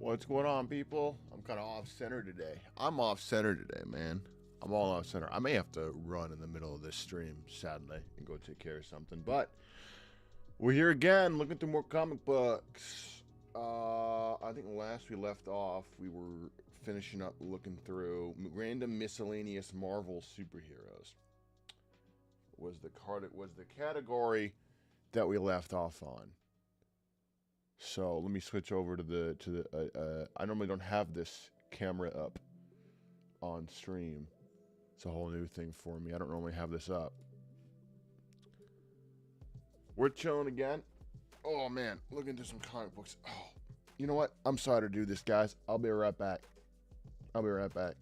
What's going on, people? I'm kind of off center today. I'm off center today, man. I'm all off center. I may have to run in the middle of this stream, sadly, and go take care of something. But we're here again, looking through more comic books. I think last we left off, we were finishing up looking through random miscellaneous Marvel superheroes. Was the category that we left off on. So let me switch over to the. I normally don't have this camera up on stream. It's a whole new thing for me. I don't normally have this up. We're chilling again. Oh man, looking through some comic books. Oh, you know what? I'm sorry to do this, guys. I'll be right back. I'll be right back.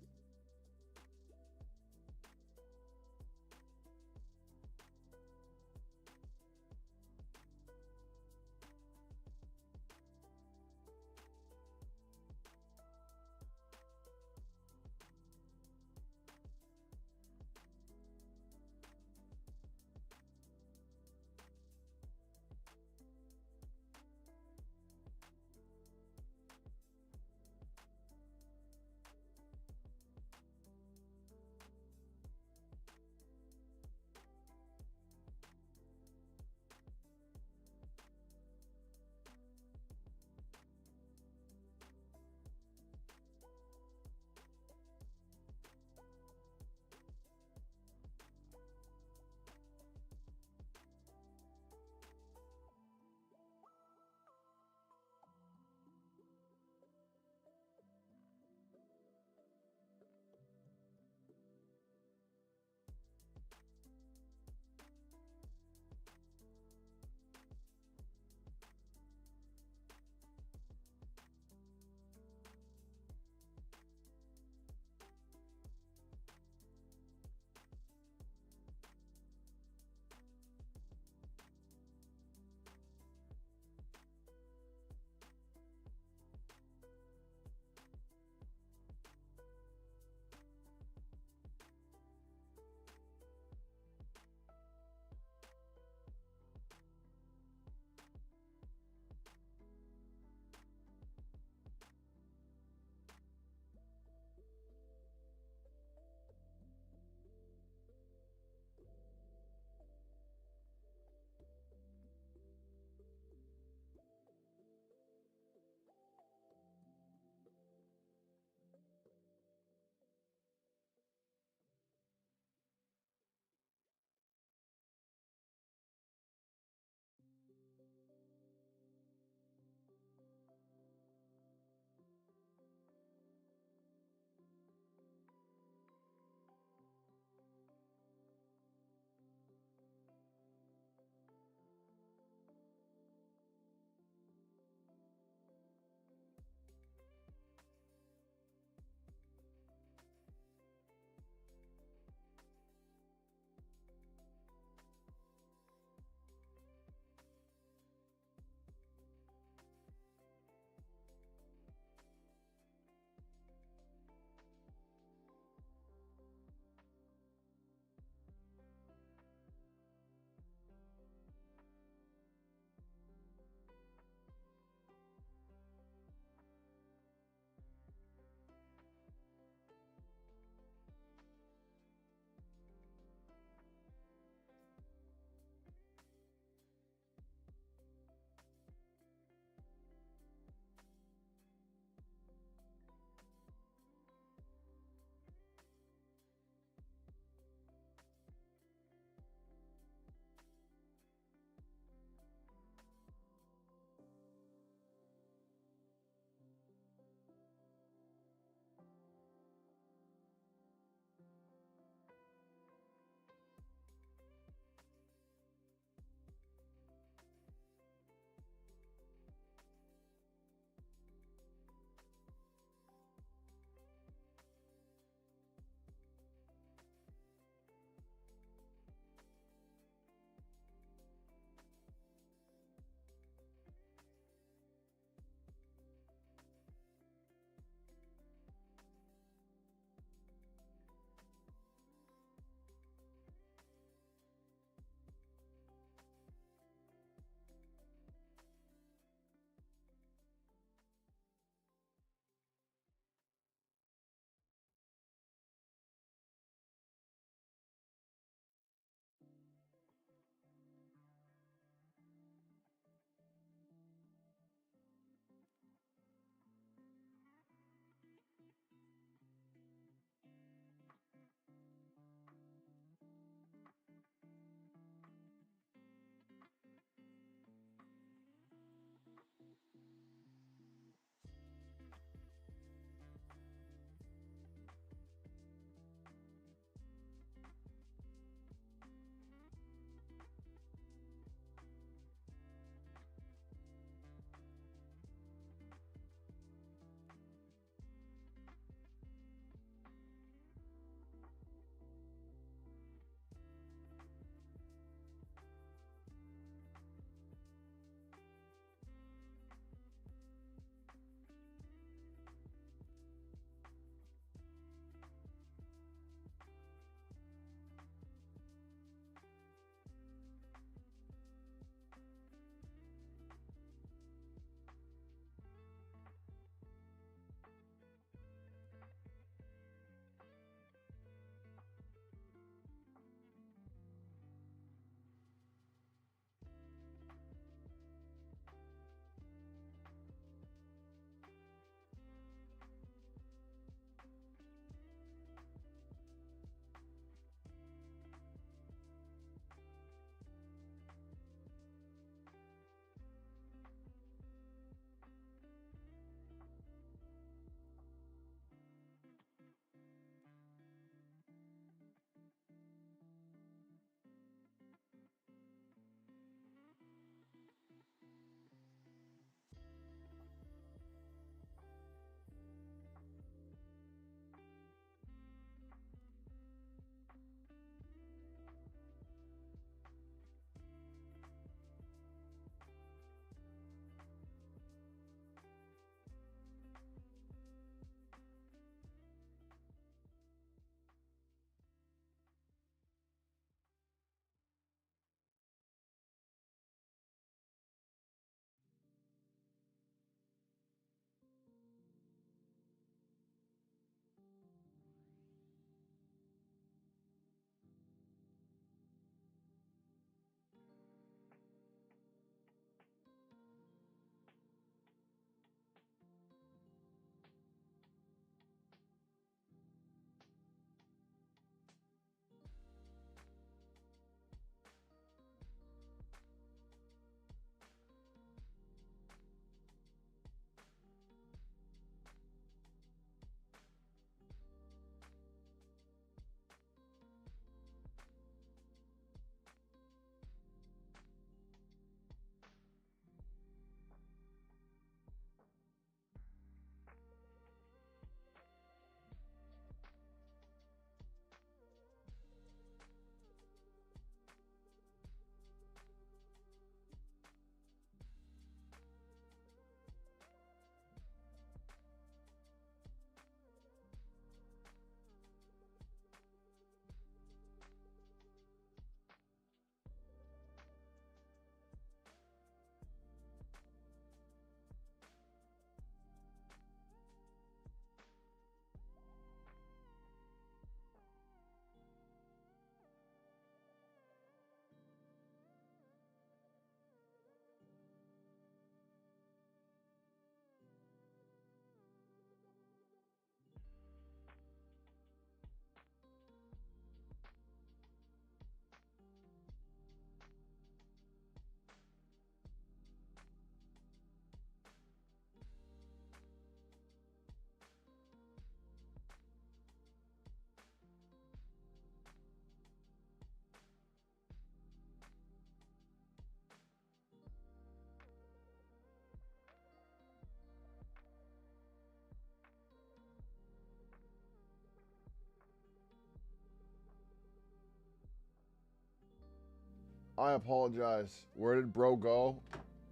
I apologize. Where did bro go?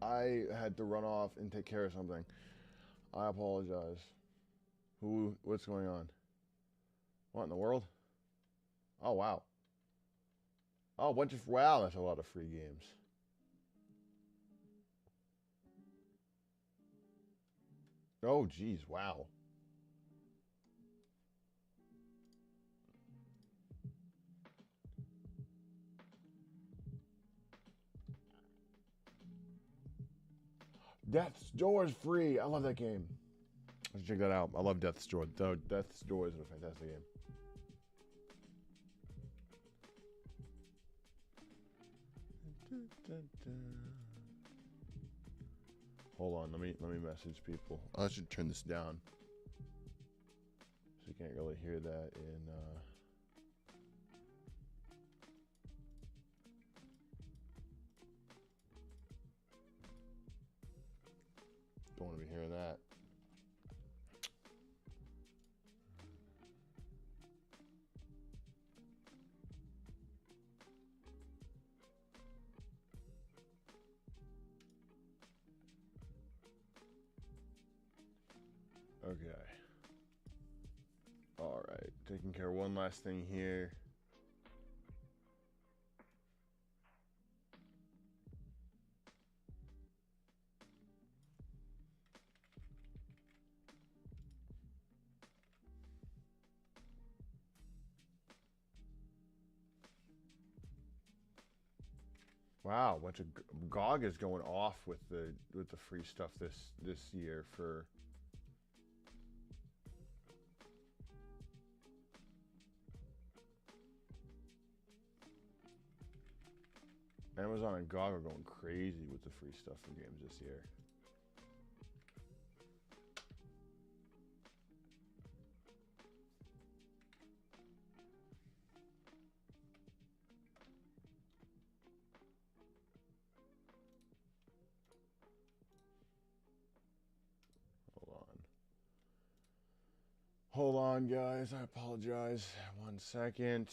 I had to run off and take care of something. I apologize. What's going on? What in the world? Oh, wow. Oh, wow, that's a lot of free games. Oh, geez, wow. Death's Door is free. I love that game. Let's check that out. I love Death's Door. Death's Door is a fantastic game. Hold on, let me message people. I should turn this down, so you can't really hear that in. Don't want to be hearing that. Okay. All right, taking care of one last thing here. Wow, bunch of GOG is going off with the free stuff this year for. Amazon and GOG are going crazy with the free stuff for games this year. Hold on, guys. I apologize. 1 second.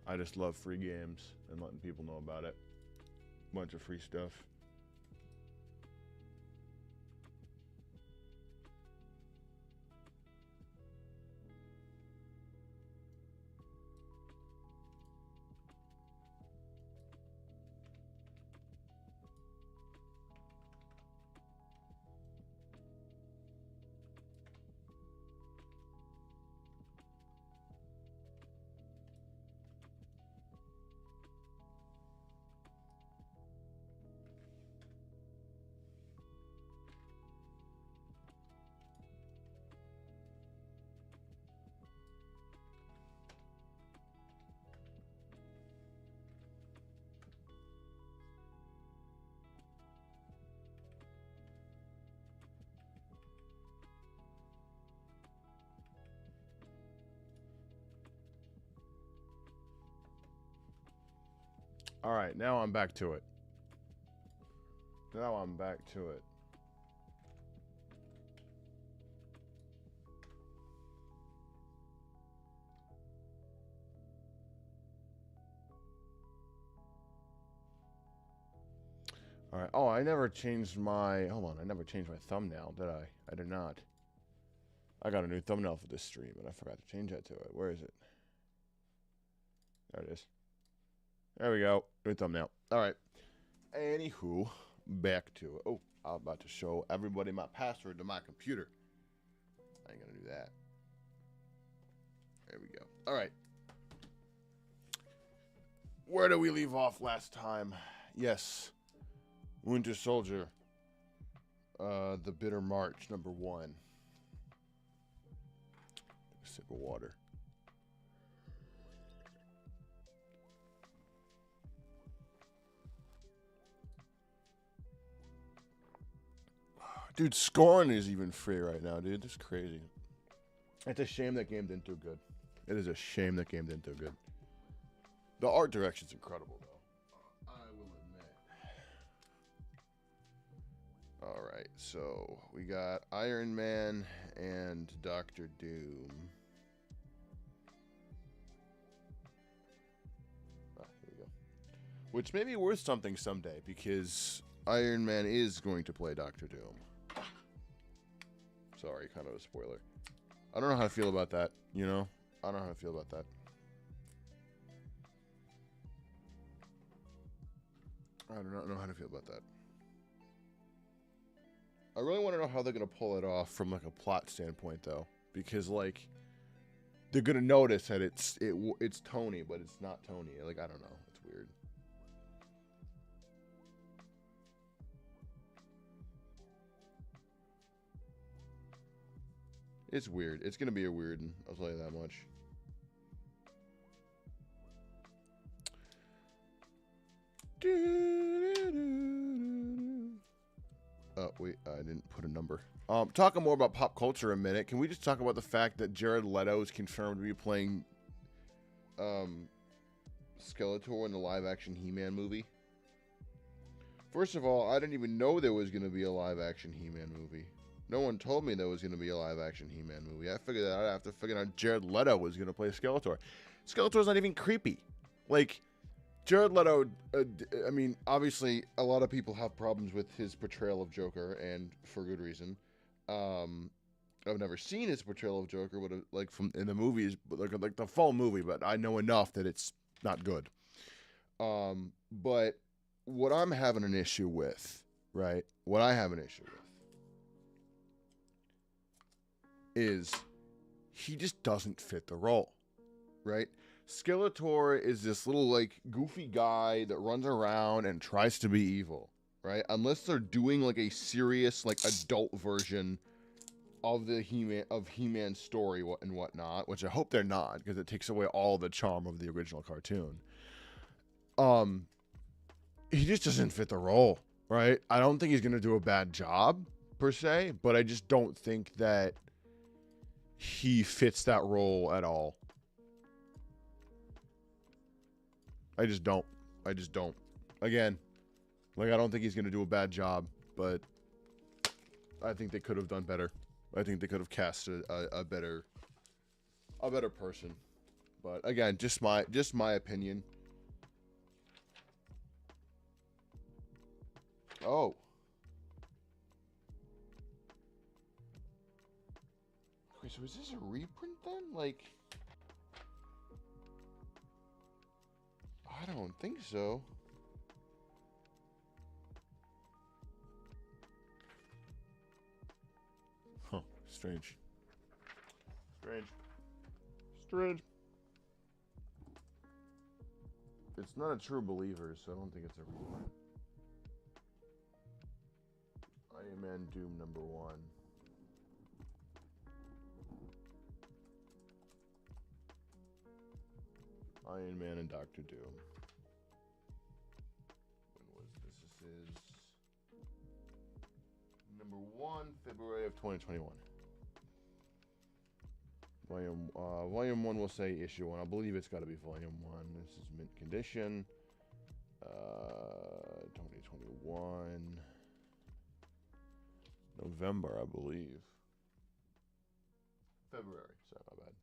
I just love free games and letting people know about it. Bunch of free stuff. All right, now I'm back to it. Now I'm back to it. All right. Oh, I never changed my. Hold on. I never changed my thumbnail, did I? I did not. I got a new thumbnail for this stream, and I forgot to change that to it. Where is it? There it is. There we go. New thumbnail. All right. Anywho, back to it. Oh, I'm about to show everybody my password to my computer. I ain't gonna do that. There we go. All right. Where did we leave off last time? Yes. Winter Soldier. The Bitter March, #1. Sip of water. Dude, Scorn is even free right now, dude. It's crazy. It's a shame that game didn't do good. It is a shame that game didn't do good. The art direction's incredible, though. I will admit. Alright, so we got Iron Man and Doctor Doom. Ah, here we go. Which may be worth something someday, because Iron Man is going to play Doctor Doom. Sorry, kind of a spoiler. I don't know how to feel about that, you know? I don't know how to feel about that. I do not know how to feel about that. I really want to know how they're going to pull it off from, like, a plot standpoint, though. Because, like, they're going to notice that it's Tony, but it's not Tony. Like, I don't know. It's weird. It's weird. It's going to be a weird one, I'll tell you that much. Oh, wait, I didn't put a number. Talking more about pop culture a minute, can we just talk about the fact that Jared Leto is confirmed to be playing Skeletor in the live-action He-Man movie? First of all, I didn't even know there was going to be a live-action He-Man movie. No one told me there was going to be a live-action He-Man movie. I figured that out after figuring out Jared Leto was going to play Skeletor. Skeletor's not even creepy. Like, Jared Leto, I mean, obviously, a lot of people have problems with his portrayal of Joker, and for good reason. I've never seen his portrayal of Joker, but like from in the movies, but like the full movie. But I know enough that it's not good. But what I'm having an issue with, right? What I have an issue with is he just doesn't fit the role, right? Skeletor is this little, like, goofy guy that runs around and tries to be evil, right? Unless they're doing, like, a serious, like, adult version of the He-Man's story and whatnot, which I hope they're not, because it takes away all the charm of the original cartoon. He just doesn't fit the role, right? I don't think he's going to do a bad job, per se, but I just don't think that he fits that role at all. I just don't. Again, like, I don't think he's going to do a bad job, but I think they could have done better. I think they could have cast a better person. But again, just my opinion. Oh. Okay, so is this a reprint then? Like, I don't think so. Huh. Strange. It's not a True Believer, so I don't think it's a reprint. Iron Man Doom #1. Iron Man and Doctor Doom. When was this? This is #1, February of 2021. Volume 1 will say issue 1. I believe it's got to be volume 1. This is mint condition. 2021. November, I believe. February. Sorry, my bad.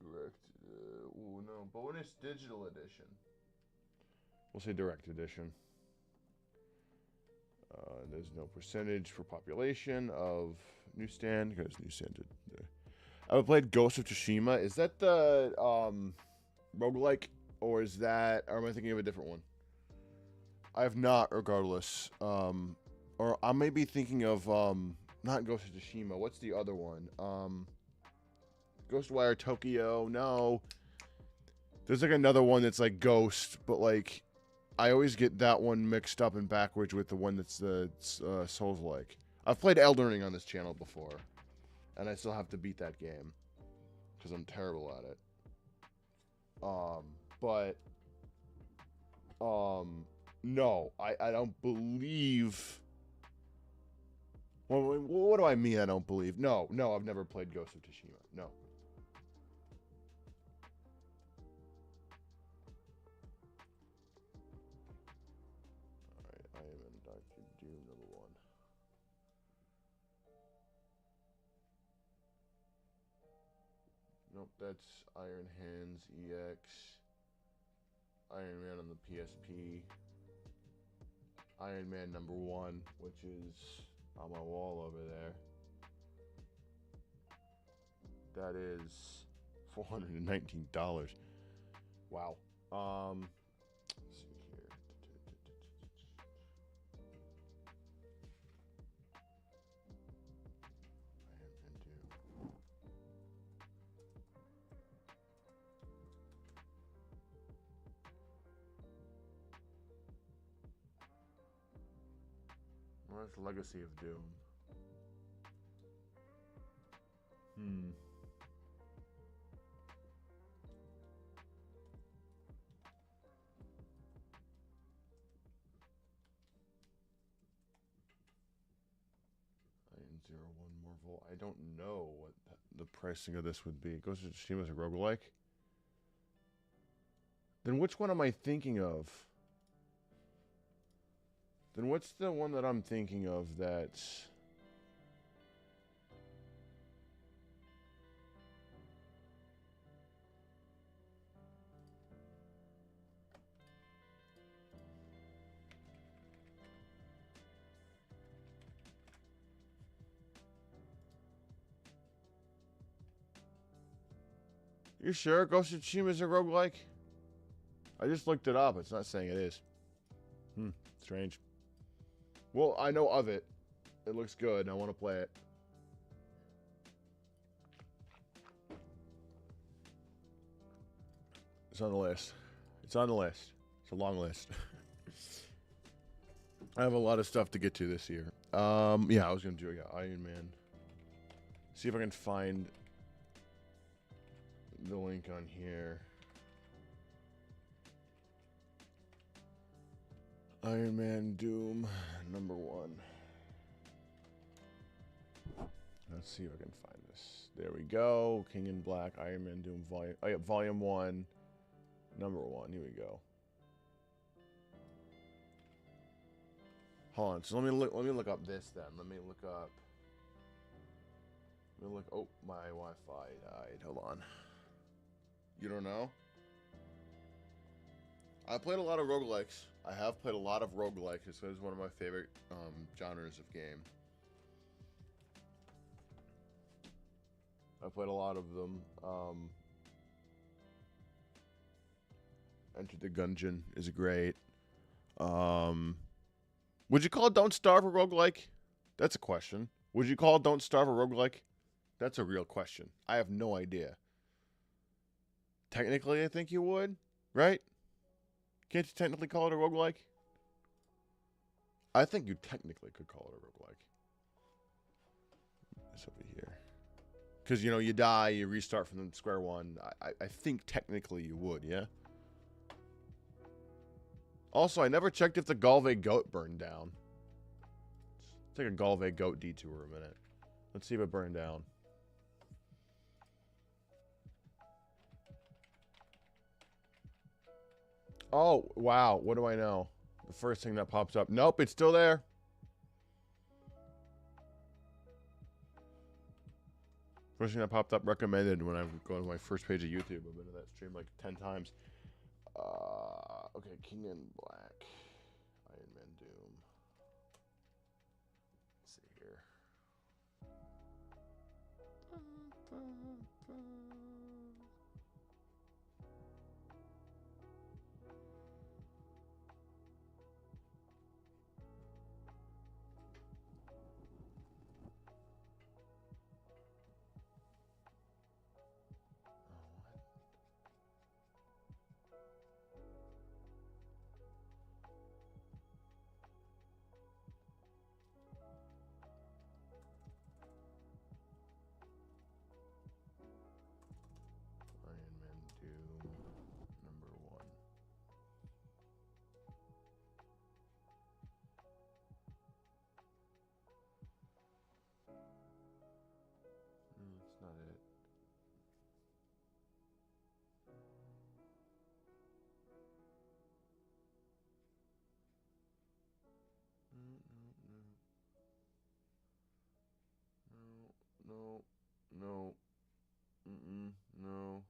Direct. No. Bonus digital edition. We'll say direct edition. There's no percentage for population of newsstand because newsstand did. I played Ghost of Tsushima. Is that the roguelike, or is that? Or am I thinking of a different one? I have not. Regardless, or I may be thinking of not Ghost of Tsushima. What's the other one? Ghostwire Tokyo. No. There's like another one that's like Ghost, but like I always get that one mixed up and backwards with the one that's the Souls-like. I've played Elden Ring on this channel before, and I still have to beat that game because I'm terrible at it. But no, I don't believe. Well, what do I mean? I don't believe. No, I've never played Ghost of Tsushima. No. All right, I am in Dr. Doom #1. Nope, that's Iron Hands EX. Iron Man on the PSP. Iron Man #1, which is on my wall over there. That is $419. Wow. Let's see here. Iron Man 2. Well, that's Legacy of Doom. Iron Zero 1 more volt. I don't know what the pricing of this would be. Ghost of Tsushima is a roguelike? Then which one am I thinking of? Then what's the one that I'm thinking of that's... You sure Ghost of Tsushima is a roguelike? I just looked it up. It's not saying it is. Strange. Well, I know of it. It looks good, and I want to play it. It's on the list. It's on the list. It's a long list. I have a lot of stuff to get to this year. Yeah, I was gonna do Iron Man. See if I can find the link on here. Iron Man Doom #1. Let's see if I can find this. There we go. King in Black, Iron Man Doom Volume. Oh yeah, Volume 1, #1. Here we go. Hold on. So let me look up this then. Let me look. Oh, my Wi-Fi died. Hold on. You don't know? I played a lot of roguelikes. I have played a lot of roguelikes. This is one of my favorite genres of game. I played a lot of them. Enter the Gungeon is great. Would you call Don't Starve a roguelike? That's a question. Would you call Don't Starve a roguelike? That's a real question. I have no idea. Technically, I think you would, right? Can't you technically call it a roguelike? I think you technically could call it a roguelike. It's over here. Because, you know, you die, you restart from square one. I think technically you would, yeah? Also, I never checked if the Galve goat burned down. Let's take a Galve goat detour a minute. Let's see if it burned down. Oh, wow. What do I know? The first thing that pops up. Nope, it's still there. First thing that popped up recommended when I go to my first page of YouTube. I've been to that stream like 10 times. Okay, King in Black. Iron Man Doom. Let's see here. No. No.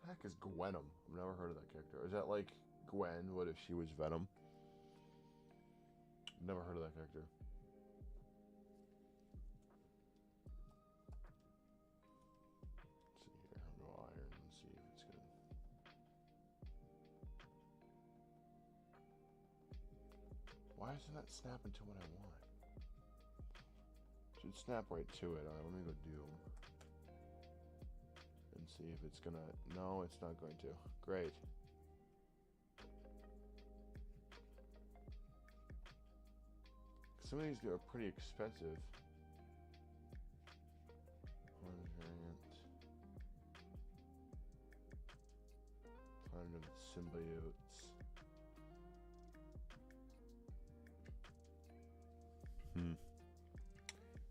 The heck is Gwenom? I've never heard of that character. Is that like Gwen? What if she was Venom? Never heard of that character. Let's see here. I'll go iron and see if it's good. Why doesn't that snap into what I want? Should snap right to it. Alright, let me go Doom. And see if it's gonna... No, it's not going to. Great. Some of these are pretty expensive. One variant. Planet of the Symbiotes.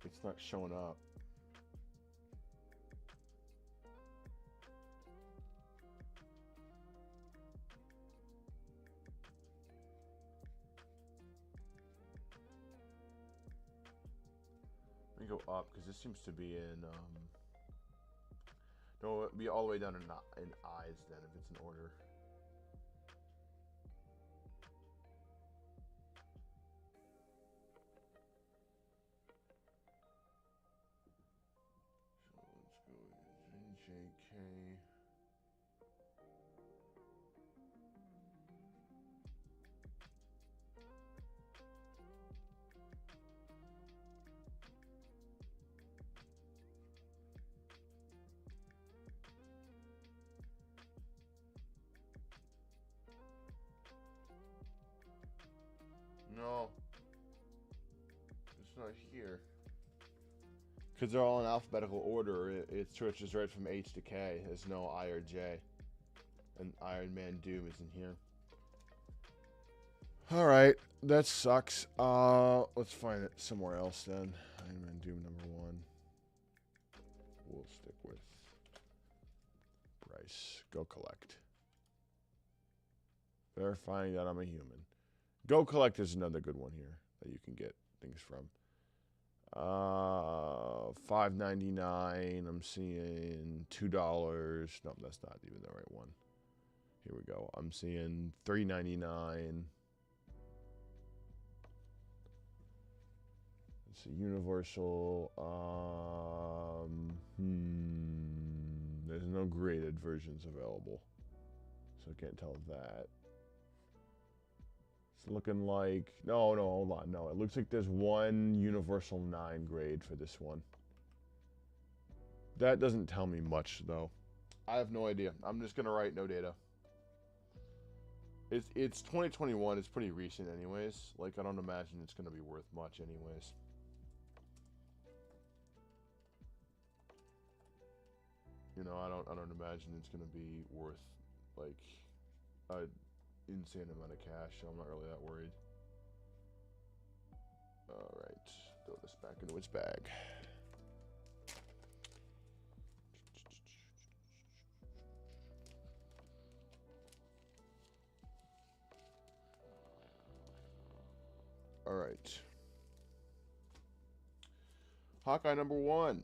It's not showing up. Let me go up because this seems to be in. No, it'd be all the way down in eyes then if it's in order. So let's go JK. No, it's not here. Because they're all in alphabetical order, it switches right from H to K. There's no I or J. And Iron Man Doom isn't here. Alright, that sucks. Let's find it somewhere else then. Iron Man Doom #1. We'll stick with Bryce. Go collect. Verifying that I'm a human. Go collect is another good one here that you can get things from. $5.99. I'm seeing $2. Nope, that's not even the right one. Here we go. I'm seeing $3.99. It's a Universal. There's no graded versions available, so I can't tell that. It's looking like no, hold on, no. It looks like there's one Universal 9 grade for this one. That doesn't tell me much though. I have no idea. I'm just gonna write no data. It's 2021. It's pretty recent, anyways. Like I don't imagine it's gonna be worth much, anyways. You know, I don't imagine it's gonna be worth like a insane amount of cash. So I'm not really that worried. All right, throw this back into its bag. All right. Hawkeye #1.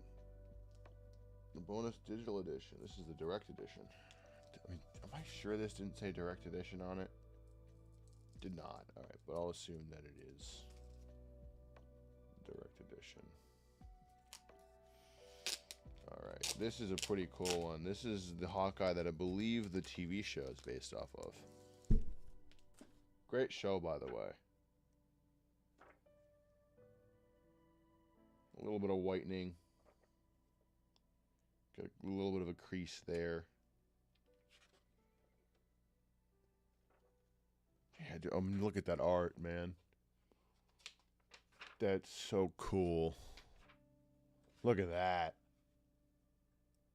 The bonus digital edition. This is the direct edition. I mean, am I sure this didn't say direct edition on it? Did not. All right, but I'll assume that it is direct edition. All right, this is a pretty cool one. This is the Hawkeye that I believe the TV show is based off of. Great show, by the way. A little bit of whitening. Got a little bit of a crease there. Yeah, dude, look at that art, man. That's so cool. Look at that.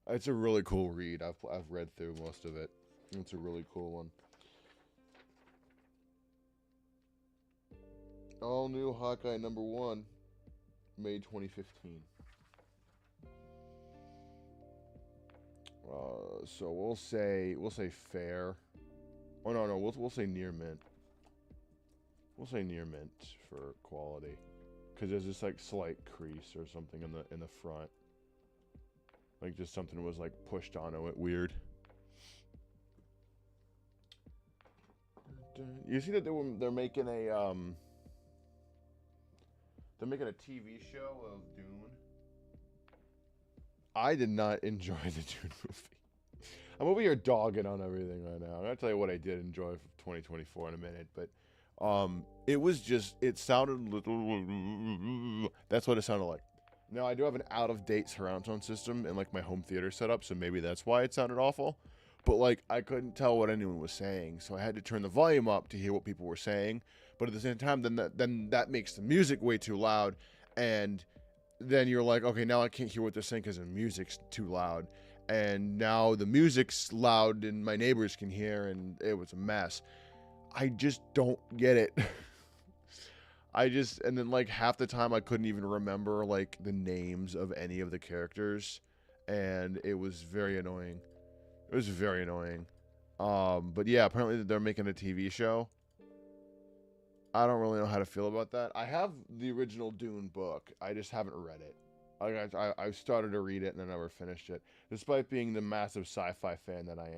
It's a really cool read. I've read through most of it. It's a really cool one. All new Hawkeye #1, May 2015. So we'll say fair. Oh no, we'll say near mint. we'll say near mint for quality, because there's this like slight crease or something in the front, like just something was like pushed onto it weird. You see that they're making a TV show of Dune. I did not enjoy the Dune movie. I'm over here dogging on everything right now. I'm gonna tell you what I did enjoy for 2024 in a minute, but it was just, it sounded little. That's what it sounded like. Now I do have an out-of-date surround sound system in like my home theater setup, so maybe that's why it sounded awful. But like I couldn't tell what anyone was saying, so I had to turn the volume up to hear what people were saying. But at the same time, then that makes the music way too loud, and then you're like, okay, now I can't hear what they're saying because the music's too loud, and now the music's loud and my neighbors can hear, and it was a mess. I just don't get it. And then like half the time I couldn't even remember like the names of any of the characters, and it was very annoying. It was very annoying. But yeah, apparently they're making a TV show. I don't really know how to feel about that. I have the original Dune book. I just haven't read it. I started to read it and I never finished it, despite being the massive sci-fi fan that I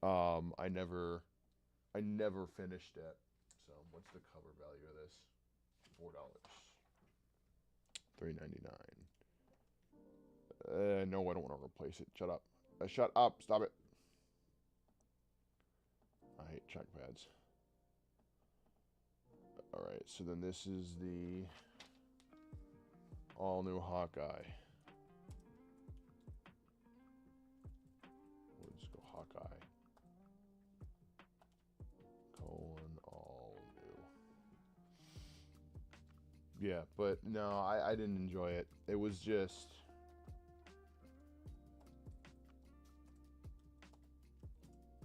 am. I never finished it. So what's the cover value of this? $4. $3.99. No, I don't want to replace it. Shut up. Shut up. Stop it. I hate trackpads. Alright, so then this is the all-new Hawkeye. We'll just go Hawkeye. All new. Yeah, but no, I didn't enjoy it. It was just...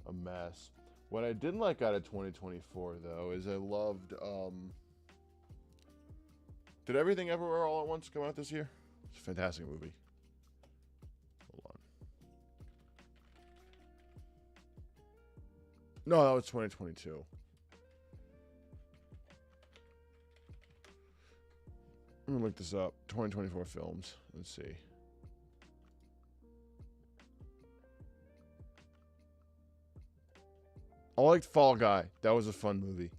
a mess. What I did like out of 2024 though is I loved Did Everything Everywhere All at Once come out this year? It's a fantastic movie. Hold on. No, that was 2022. I'm gonna look this up. 2024 films. Let's see. I liked Fall Guy. That was a fun movie.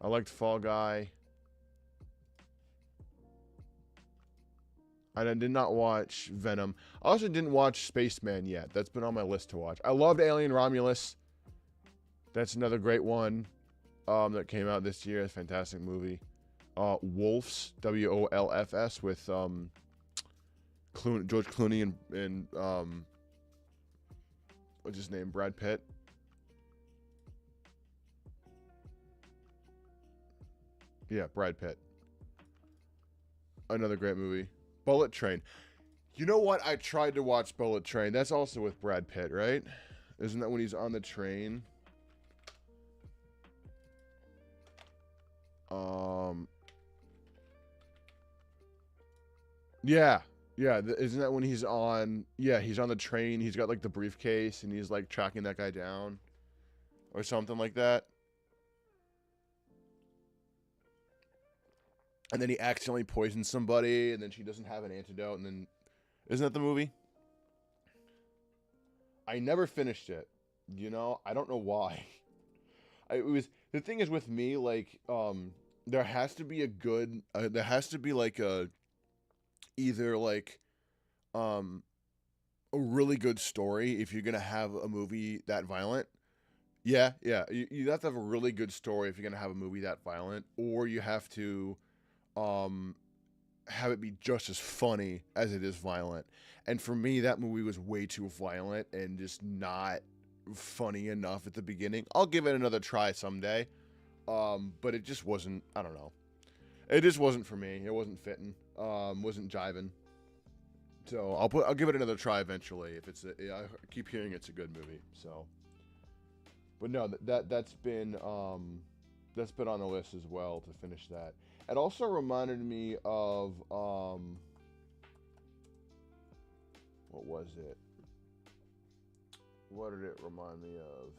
I liked Fall Guy. I did not watch Venom. I also didn't watch Spaceman yet. That's been on my list to watch. I loved Alien Romulus. That's another great one that came out this year. It's a fantastic movie. Wolfs, WOLFS, with George Clooney and what's his name? Brad Pitt. Yeah, Brad Pitt. Another great movie. Bullet Train. You know what? I tried to watch Bullet Train. That's also with Brad Pitt, right? Isn't that when he's on the train? Yeah. Yeah, isn't that when he's on... Yeah, he's on the train. He's got, like, the briefcase, and he's, like, tracking that guy down. Or something like that. And then he accidentally poisons somebody, and then she doesn't have an antidote, and then... Isn't that the movie? I never finished it. You know? I don't know why. It was... The thing is with me, like, there has to be a good... there has to be, like, a... Either, like, a really good story if you're going to have a movie that violent. Yeah. You have to have a really good story if you're going to have a movie that violent. Or you have to... have it be just as funny as it is violent. And for me, that movie was way too violent and just not funny enough at the beginning. I'll give it another try someday. But it just wasn't, I don't know. It just wasn't for me. It wasn't fitting. Wasn't jiving. So I'll give it another try eventually if I keep hearing it's a good movie. So, but no, that's been on the list as well to finish that. It also reminded me of what was it? What did it remind me of?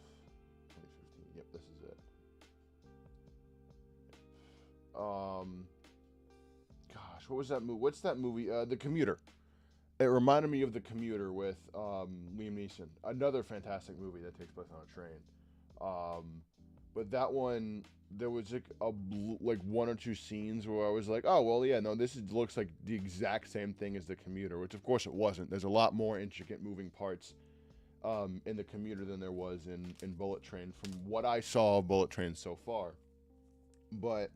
2015. Yep, this is it. Um, Gosh, what was that movie? What's that movie? The Commuter. It reminded me of The Commuter with Liam Neeson. Another fantastic movie that takes place on a train. But that one, there was like one or two scenes where I was like, oh well, yeah, no, looks like the exact same thing as The Commuter, which of course it wasn't. There's a lot more intricate moving parts in The Commuter than there was in Bullet Train, from what I saw of Bullet Train so far. But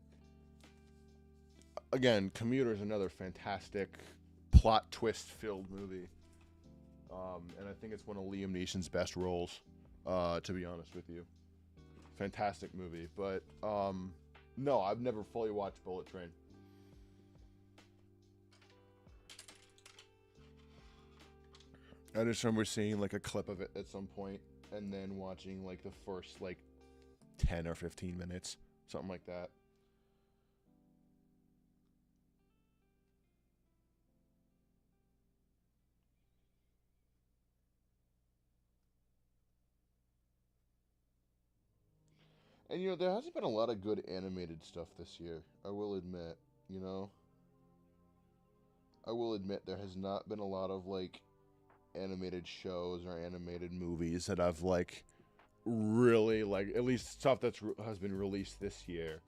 again, Commuter is another fantastic plot twist filled movie. And I think it's one of Liam Neeson's best roles, to be honest with you. Fantastic movie. But no, I've never fully watched Bullet Train. I just remember seeing like a clip of it at some point and then watching like the first like 10 or 15 minutes, something like that. And there hasn't been a lot of good animated stuff this year, I will admit, you know. I will admit there has not been a lot of like animated shows or animated movies that I've like really like, at least stuff has been released this year.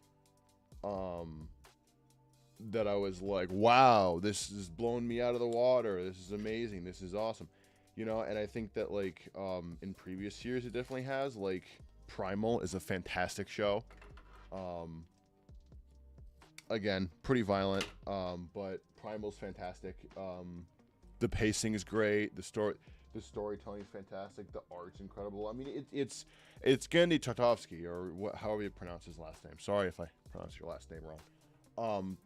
Um that I was like, wow, this is blowing me out of the water. This is amazing. This is awesome. And I think that like in previous years it definitely has. Like Primal is a fantastic show. Um Again, pretty violent, but Primal's fantastic. The pacing is great. The storytelling is fantastic. The art's incredible. I mean, it's Genndy Tartakovsky, or however you pronounce his last name. Sorry if I pronounced your last name wrong.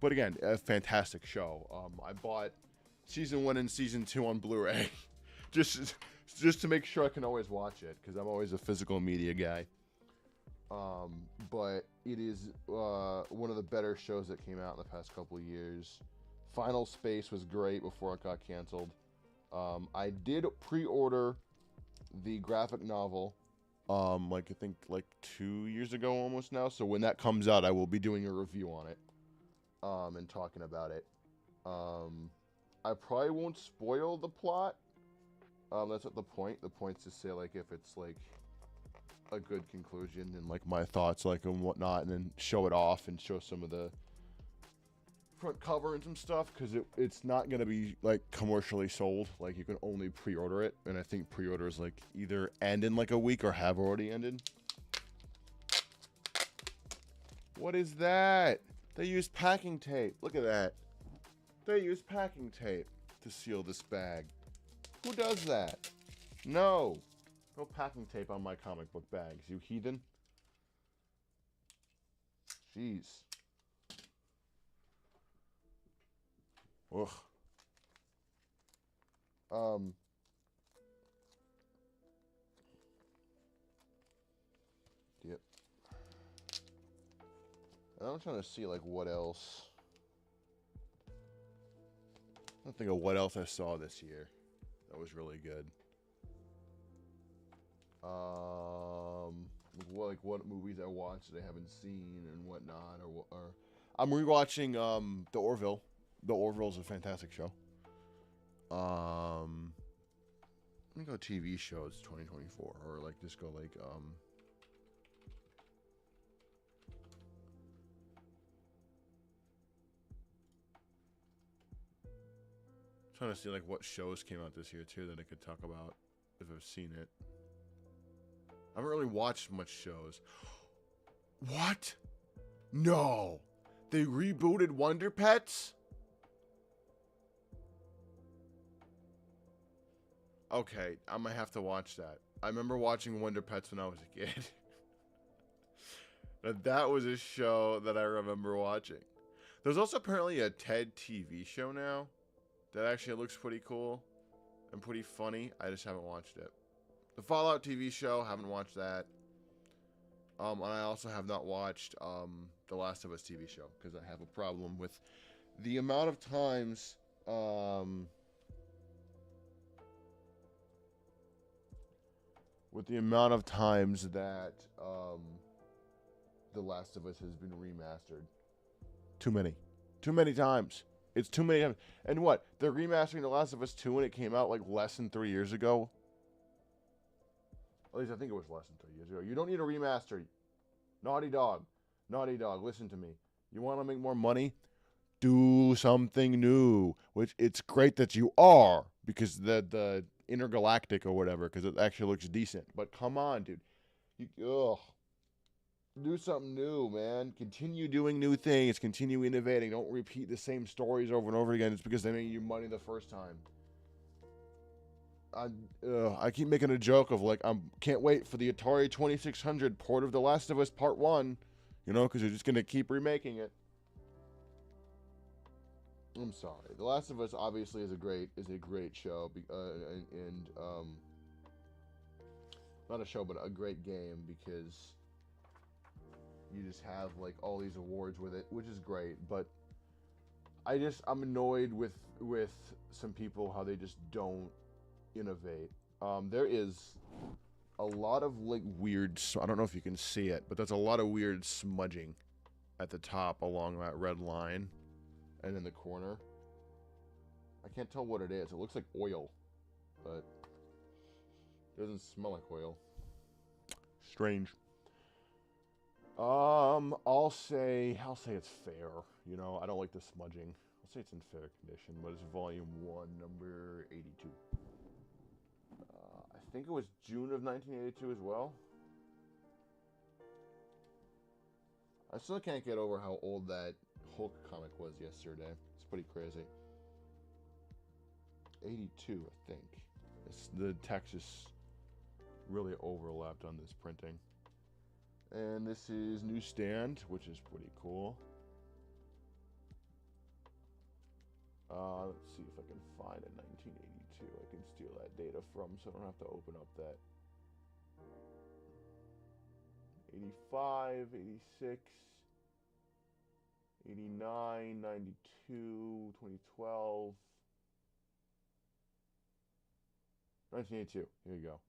But again, a fantastic show. I bought season 1 and season 2 on Blu-ray, just to make sure I can always watch it, because I'm always a physical media guy. But it is one of the better shows that came out in the past couple of years. Final Space was great before it got canceled. I did pre-order the graphic novel, I think 2 years ago almost now. So when that comes out, I will be doing a review on it, and talking about it. I probably won't spoil the plot. That's not the point. The point's to say like if it's like a good conclusion and like my thoughts like and whatnot, and then show it off and show some of the front cover and some stuff, because it's not going to be like commercially sold. Like you can only pre-order it, and I think pre-orders like either end in like a week or have already ended. What is that? They use packing tape. Look at that. They use packing tape to seal this bag. Who does that? No packing tape on my comic book bags, you heathen. Jeez. Ugh. Yep. And I'm trying to see like what else. I don't think of what else I saw this year that was really good. What movies I watched that I haven't seen and whatnot, or I'm rewatching The Orville. The Orville's a fantastic show. Let me go TV shows 2024, or like just go like trying to see like what shows came out this year too that I could talk about if I've seen it. I haven't really watched much shows. What? No. They rebooted Wonder Pets? Okay, I'm gonna have to watch that. I remember watching Wonder Pets when I was a kid. That was a show that I remember watching. There's also apparently a TED TV show now that actually looks pretty cool and pretty funny. I just haven't watched it. The Fallout TV show, haven't watched that. And I also have not watched The Last of Us TV show, because I have a problem with the amount of times that The Last of Us has been remastered. Too many. Too many times. It's too many times. And what? They're remastering The Last of Us 2 when it came out like less than 3 years ago. At least I think it was less than 3 years ago. You don't need a remaster. Naughty Dog. Naughty Dog, listen to me. You want to make more money? Do something new. Which it's great that you are, because the Intergalactic or whatever, because it actually looks decent. But come on, dude. Do something new, man. Continue doing new things. Continue innovating. Don't repeat the same stories over and over again. It's because they made you money the first time. I keep making a joke of like, I can't wait for the Atari 2600 port of The Last of Us Part 1. You know, because they're just going to keep remaking it. I'm sorry. The Last of Us obviously is a great show, and not a show, but a great game, because you just have like all these awards with it, which is great. But I'm annoyed with some people, how they just don't innovate. There is a lot of like weird, I don't know if you can see it, but there's a lot of weird smudging at the top along that red line and in the corner. I can't tell what it is. It looks like oil, but it doesn't smell like oil. Strange. I'll say it's fair. You know, I don't like the smudging. I'll say it's in fair condition, but it's volume 1, number 82. I think it was June of 1982 as well. I still can't get over how old that Hulk comic was yesterday. It's pretty crazy. 82, I think. The text is really overlapped on this printing. And this is Newsstand, which is pretty cool. Let's see if I can find a 1982 I can steal that data from, so I don't have to open up that. 85, 86, 89, 92, 2012, 1982. Here you go.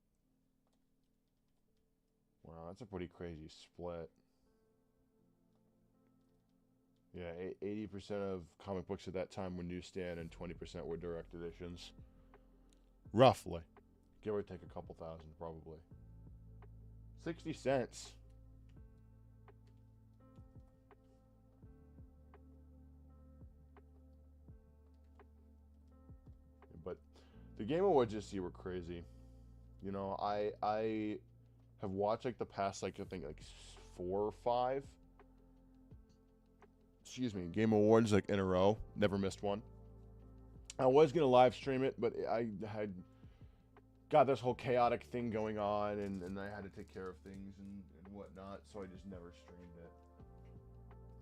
Wow, that's a pretty crazy split. Yeah, 80% of comic books at that time were newsstand and 20% were direct editions. Roughly. Give or take a couple thousand, probably. 60 cents. But the Game Awards this year were crazy. You know, I have watched like the past, like I think like 4 or 5 Game Awards like in a row. Never missed one. I was gonna live stream it, but I had got this whole chaotic thing going on, and I had to take care of things and whatnot, so I just never streamed it.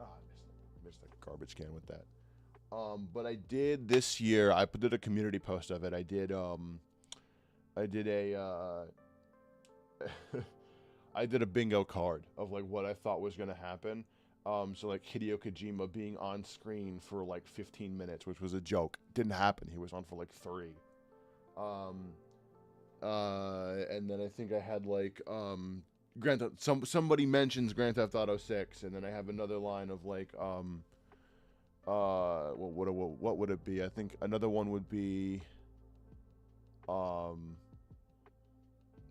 I missed a garbage can with that. But I did this year. I did a community post of it. I did a I did a bingo card of like what I thought was gonna happen. So like Hideo Kojima being on screen for like 15 minutes, which was a joke. Didn't happen. He was on for like 3. And then I think I had like somebody mentions Grand Theft Auto 6, and then I have another line of like what would it be? I think another one would be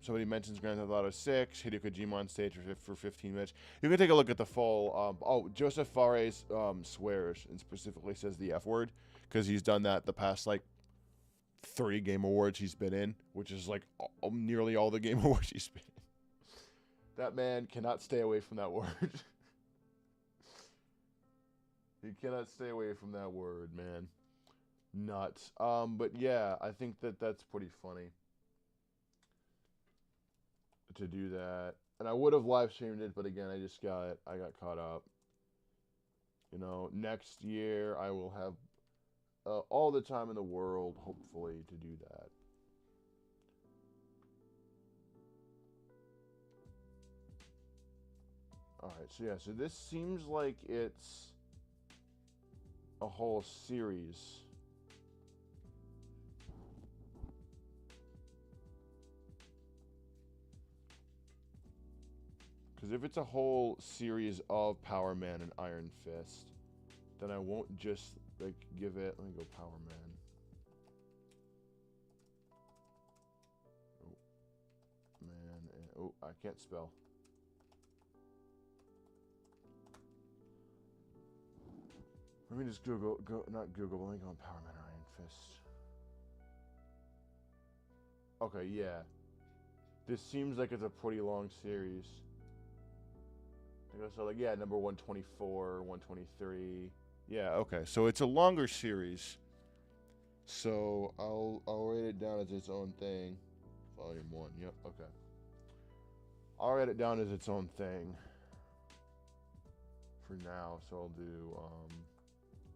somebody mentions Grand Theft Auto 6, Hideo Kojima on stage for 15 minutes. You can take a look at the full. Joseph Fares swears and specifically says the F word, because he's done that the past like 3 Game Awards he's been in, which is like nearly all the Game Awards he's been in. That man cannot stay away from that word. He cannot stay away from that word, man. Nuts. But yeah, I think that's pretty funny to do that. And I would have live streamed it, but again, I got caught up. You know, next year I will have all the time in the world, hopefully, to do that. Alright, so yeah, so this seems like it's a whole series. Because if it's a whole series of Power Man and Iron Fist, then I won't just like give it. Let me go Power Man. Oh man, oh I can't spell. Let me just not Google. Let me go on Power Man Iron Fist. Okay, yeah. This seems like it's a pretty long series. So like yeah, number 124, 123. Yeah, okay. So it's a longer series. So I'll write it down as its own thing. Volume 1. Yep, okay. I'll write it down as its own thing for now. So I'll do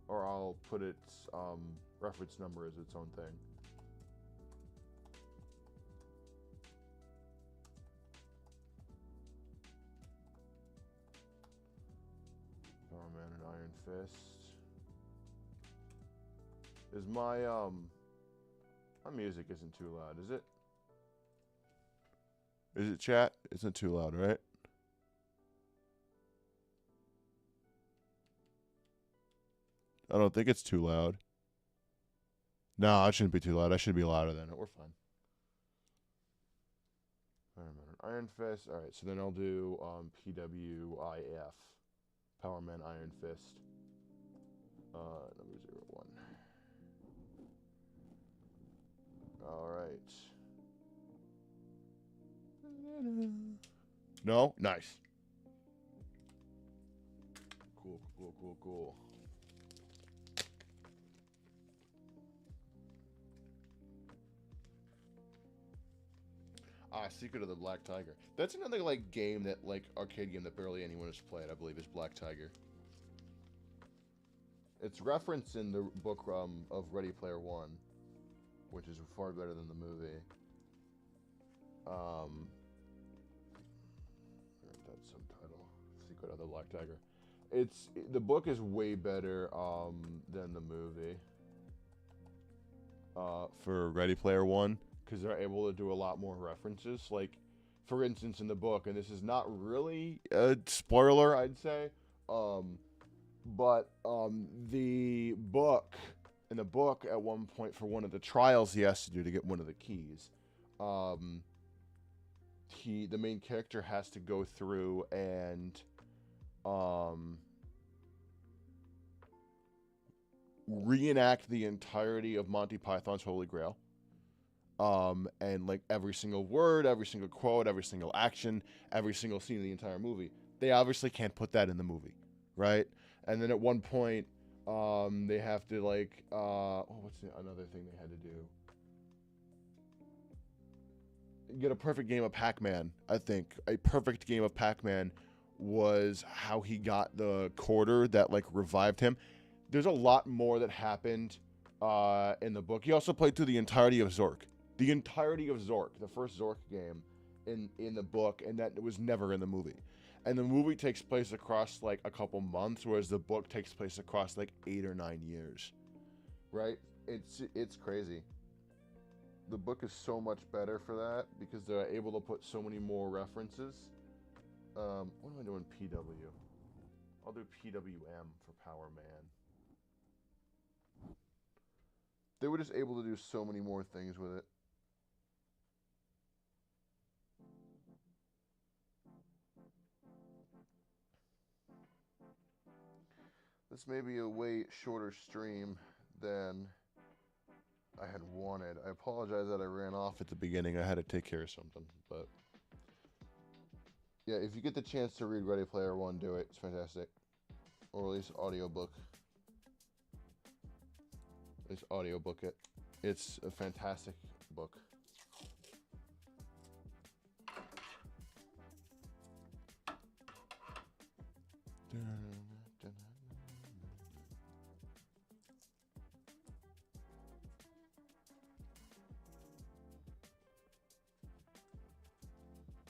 or I'll put its reference number as its own thing. Power Man and Iron Fist. Is my music isn't too loud, is it? Is it, chat? Isn't too loud, right? I don't think it's too loud. No, it shouldn't be too loud. I should be louder than it. We're fine. Iron Fist. All right, so then I'll do PWIF. Power Man Iron Fist. Number 01. All right. No? Nice. Cool. Secret of the Black Tiger. That's another like game that like arcade game that barely anyone has played. I believe is Black Tiger. It's referenced in the book of Ready Player One, which is far better than the movie. That subtitle, Secret of the Black Tiger. The book is way better than the movie. For Ready Player One. Because they're able to do a lot more references. Like, for instance, in the book, and this is not really a spoiler, I'd say, but the book, in the book, at one point, for one of the trials he has to do to get one of the keys, the main character has to go through and reenact the entirety of Monty Python's Holy Grail. And like every single word, every single quote, every single action, every single scene in the entire movie. They obviously can't put that in the movie, right? And then at one point, they have to like, what's another thing they had to do? Get a perfect game of Pac-Man, I think. A perfect game of Pac-Man was how he got the quarter that like revived him. There's a lot more that happened in the book. He also played through the entirety of Zork. The entirety of Zork, the first Zork game in the book, and that was never in the movie. And the movie takes place across like a couple months, whereas the book takes place across like 8 or 9 years. Right? It's crazy. The book is so much better for that because they're able to put so many more references. What am I doing? PW. I'll do PWM for Power Man. They were just able to do so many more things with it. This may be a way shorter stream than I had wanted. I apologize that I ran off at the beginning. I had to take care of something, but yeah, if you get the chance to read Ready Player One, do it. It's fantastic. Or at least audiobook. At least audiobook it. It's a fantastic book.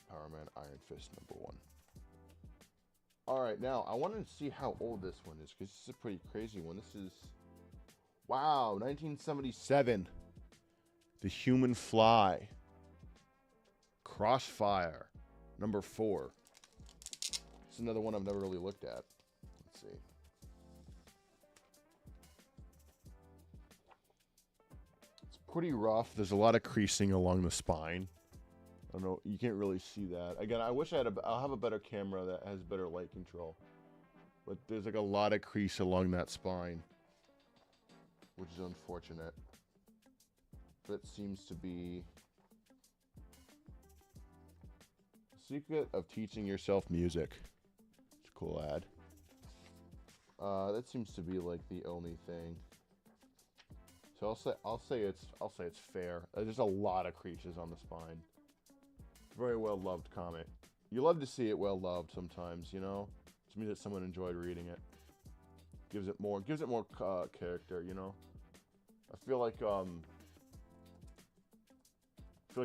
Power Man Iron Fist #1. Alright, now I wanted to see how old this one is, because this is a pretty crazy one. This is, wow, 1977. The Human Fly. Crossfire, #4. It's another one I've never really looked at. Let's see. pretty rough. There's a lot of creasing along the spine. I don't know, you can't really see that. Again, I wish I'll have a better camera that has better light control. But there's like a lot of crease along that spine, which is unfortunate. That seems to be the secret of teaching yourself music. It's a cool ad. That seems to be like the only thing. So I'll say it's fair. There's a lot of creases on the spine. Very well loved comic. You love to see it well loved sometimes, you know. It means that someone enjoyed reading it. Gives it more character, you know. I feel like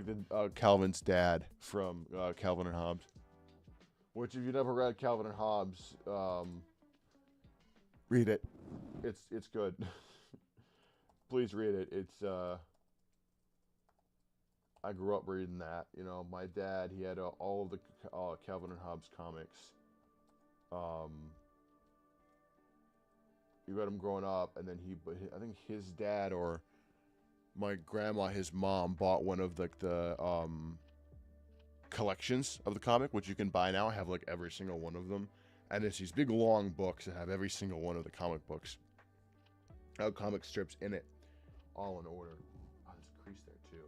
the Calvin's dad from Calvin and Hobbes. Which, if you've never read Calvin and Hobbes, read it. It's good. Please read it. It's I grew up reading that. You know, my dad, he had all of the Calvin and Hobbes comics. He read them growing up, and then I think his dad or my grandma, his mom, bought one of the collections of the comic, which you can buy now. I have like every single one of them, and it's these big long books that have every single one of the comic books, comic strips in it, all in order. Oh, there's a crease there too.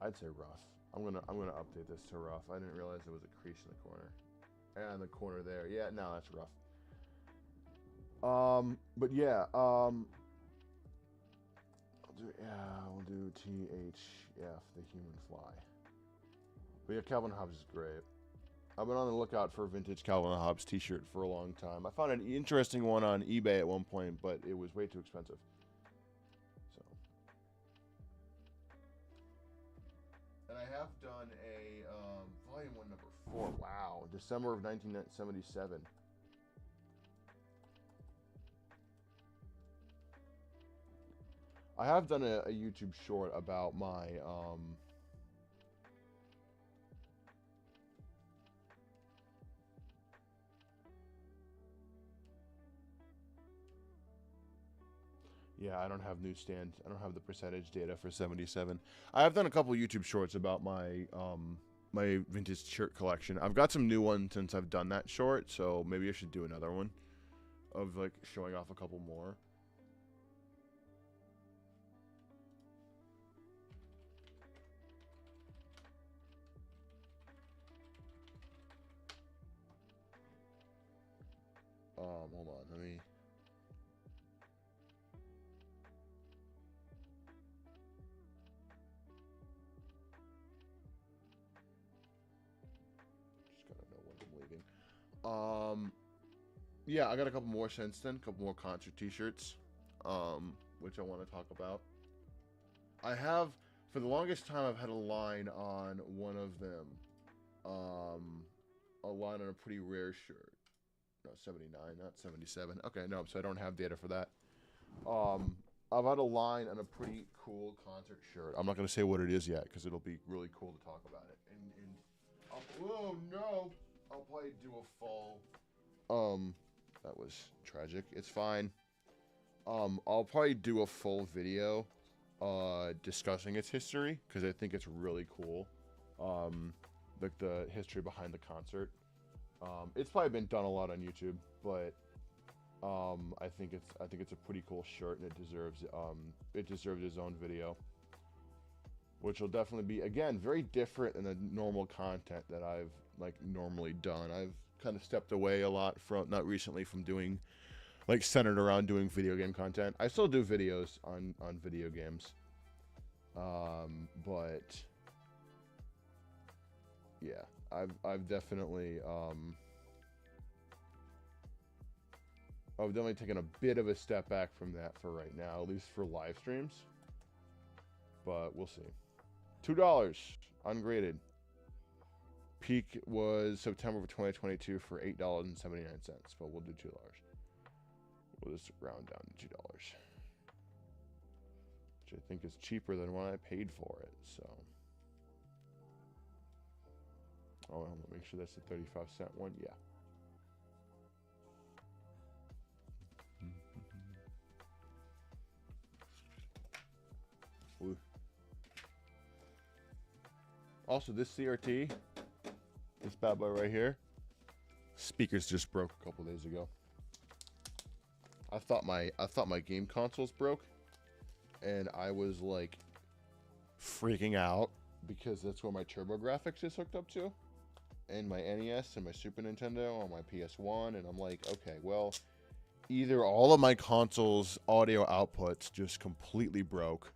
I'd say rough. I'm gonna update this to rough. I didn't realize there was a crease in the corner. And the corner there. Yeah, no, that's rough. But yeah, we'll do THF, the human fly. But yeah, Calvin Hobbes is great. I've been on the lookout for a vintage Calvin Hobbes t-shirt for a long time. I found an interesting one on eBay at one point, but it was way too expensive. So. And I have done a volume 1 number 4. Wow, December of 1977. I have done a YouTube short about my yeah, I don't have newsstand. I don't have the percentage data for 77. I have done a couple YouTube shorts about my my vintage shirt collection. I've got some new ones since I've done that short, so maybe I should do another one of like showing off a couple more. Hold on, let me. Just gotta know when I'm leaving. Yeah, I got a couple more since then, a couple more concert t-shirts, which I want to talk about. I have, for the longest time, I've had a line on one of them, a line on a pretty rare shirt. No, 79, not 77. Okay, no, so I don't have data for that. I've had a line on a pretty cool concert shirt. I'm not going to say what it is yet, because it'll be really cool to talk about it. Oh, no! I'll probably do a full... that was tragic. It's fine. I'll probably do a full video, discussing its history, because I think it's really cool. Like the history behind the concert. It's probably been done a lot on YouTube, but I think it's a pretty cool shirt, and it deserves its own video, which will definitely be, again, very different than the normal content that I've like normally done. I've kind of stepped away a lot from, not recently, from doing like centered around doing video game content. I still do videos on video games, but yeah. I've definitely taken a bit of a step back from that for right now, at least for live streams. But we'll see. $2 ungraded. Peak was September of 2022 for $8.79, but we'll do $2. We'll just round down to $2, which I think is cheaper than what I paid for it. So. Oh, let me make sure that's the 35-cent one. Yeah. Also, this CRT, this bad boy right here, speakers just broke a couple days ago. I thought my game consoles broke, and I was like freaking out because that's where my TurboGrafx is hooked up to, and my NES and my Super Nintendo on my PS1, and I'm like, okay, well, either all of my consoles' audio outputs just completely broke,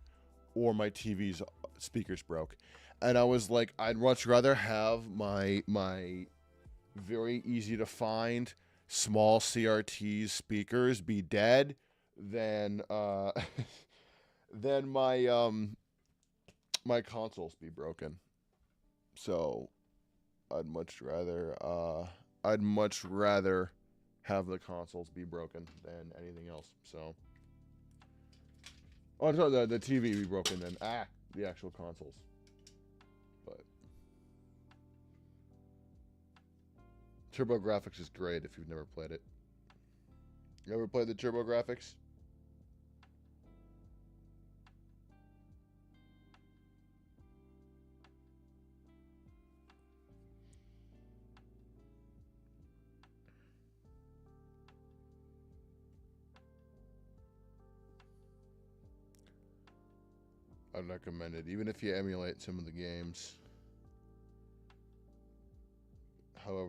or my TV's speakers broke. And I was like, I'd much rather have my very easy to find small CRT speakers be dead than than my consoles be broken. So I'd much rather have the consoles be broken than anything else. So sorry, the TV be broken than the actual consoles. But TurboGrafx is great if you've never played it. You ever played the TurboGrafx? I'd recommend it, even if you emulate some of the games.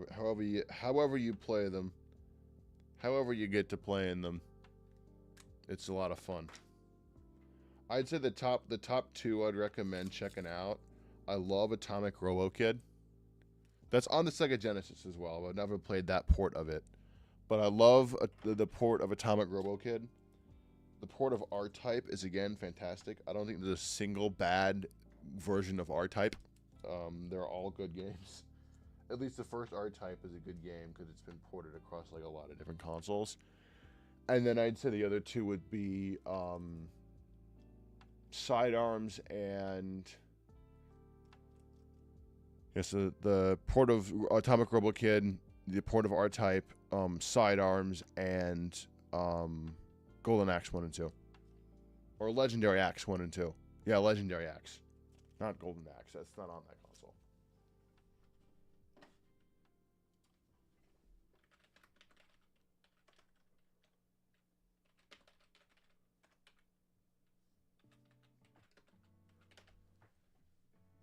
However you play them, however you get to playing them, it's a lot of fun. I'd say the top two I'd recommend checking out. I love Atomic Robo Kid. That's on the Sega Genesis as well. I've never played that port of it, but I love the port of Atomic Robo Kid. The port of R-Type is again fantastic. I don't think there's a single bad version of R-Type. They're all good games. At least the first R-Type is a good game because it's been ported across like a lot of different consoles. And then I'd say the other two would be Sidearms and yes, the port of Atomic Robo Kid, the port of R-Type, Sidearms, and Golden Axe 1 and 2. Or Legendary Axe 1 and 2. Yeah, Legendary Axe. Not Golden Axe. That's not on that console.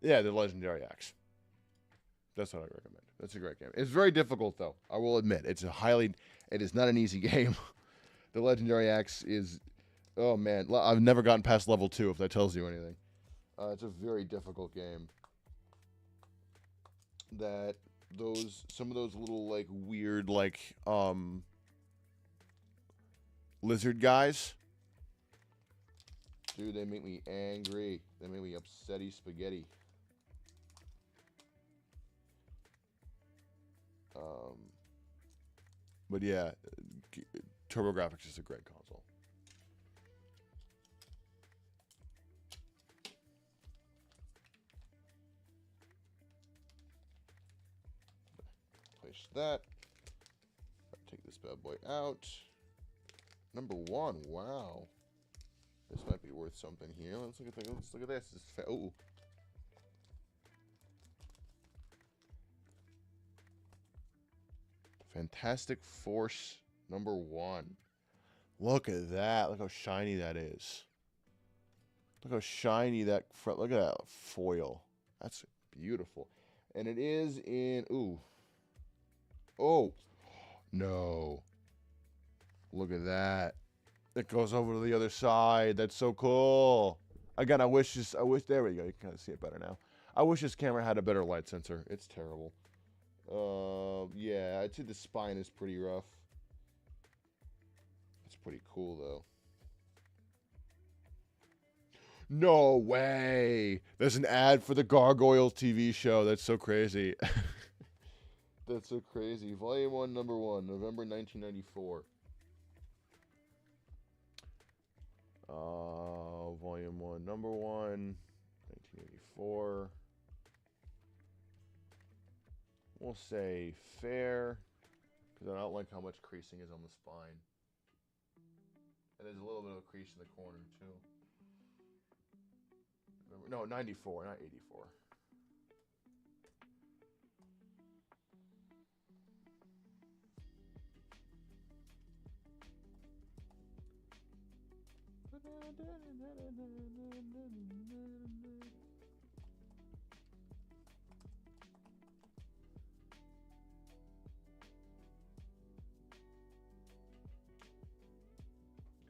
Yeah, the Legendary Axe. That's what I recommend. That's a great game. It's very difficult, though. I will admit. It is not an easy game. The Legendary Axe is... Oh, man. I've never gotten past level 2, if that tells you anything. It's a very difficult game. That some of those little, like, weird, like, lizard guys. Dude, they make me angry. They make me upsetty spaghetti. But yeah, TurboGrafx is a great console. Place that. Take this bad boy out. Number 1. Wow. This might be worth something here. Let's look at this. Oh. Fantastic Force number 1. Look at that. Look how shiny that is. Look how shiny that front. Look at that foil. That's beautiful. And it is in... Ooh. Oh. No. Look at that. It goes over to the other side. That's so cool. Again, I wish, there we go. You can kind of see it better now. I wish this camera had a better light sensor. It's terrible. Yeah, I'd say the spine is pretty rough. It's pretty cool, though. No way! There's an ad for the Gargoyles TV show. That's so crazy. That's so crazy. Volume 1, number 1, November 1994. Volume 1, number 1, 1984. We'll say fair, because I don't like how much creasing is on the spine. And there's a little bit of a crease in the corner, too. No, 94, not 84.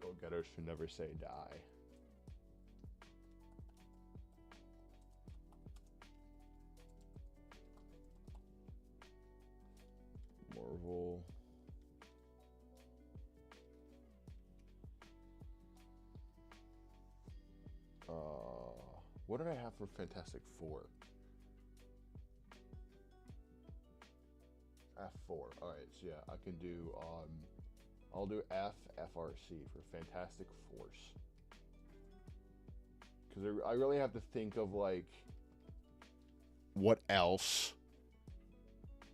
Go-getters should never say die. Marvel. What did I have for Fantastic Four? F4. Alright, so yeah, I can do, I'll do FRC for Fantastic Force. Because I really have to think of, like, what else?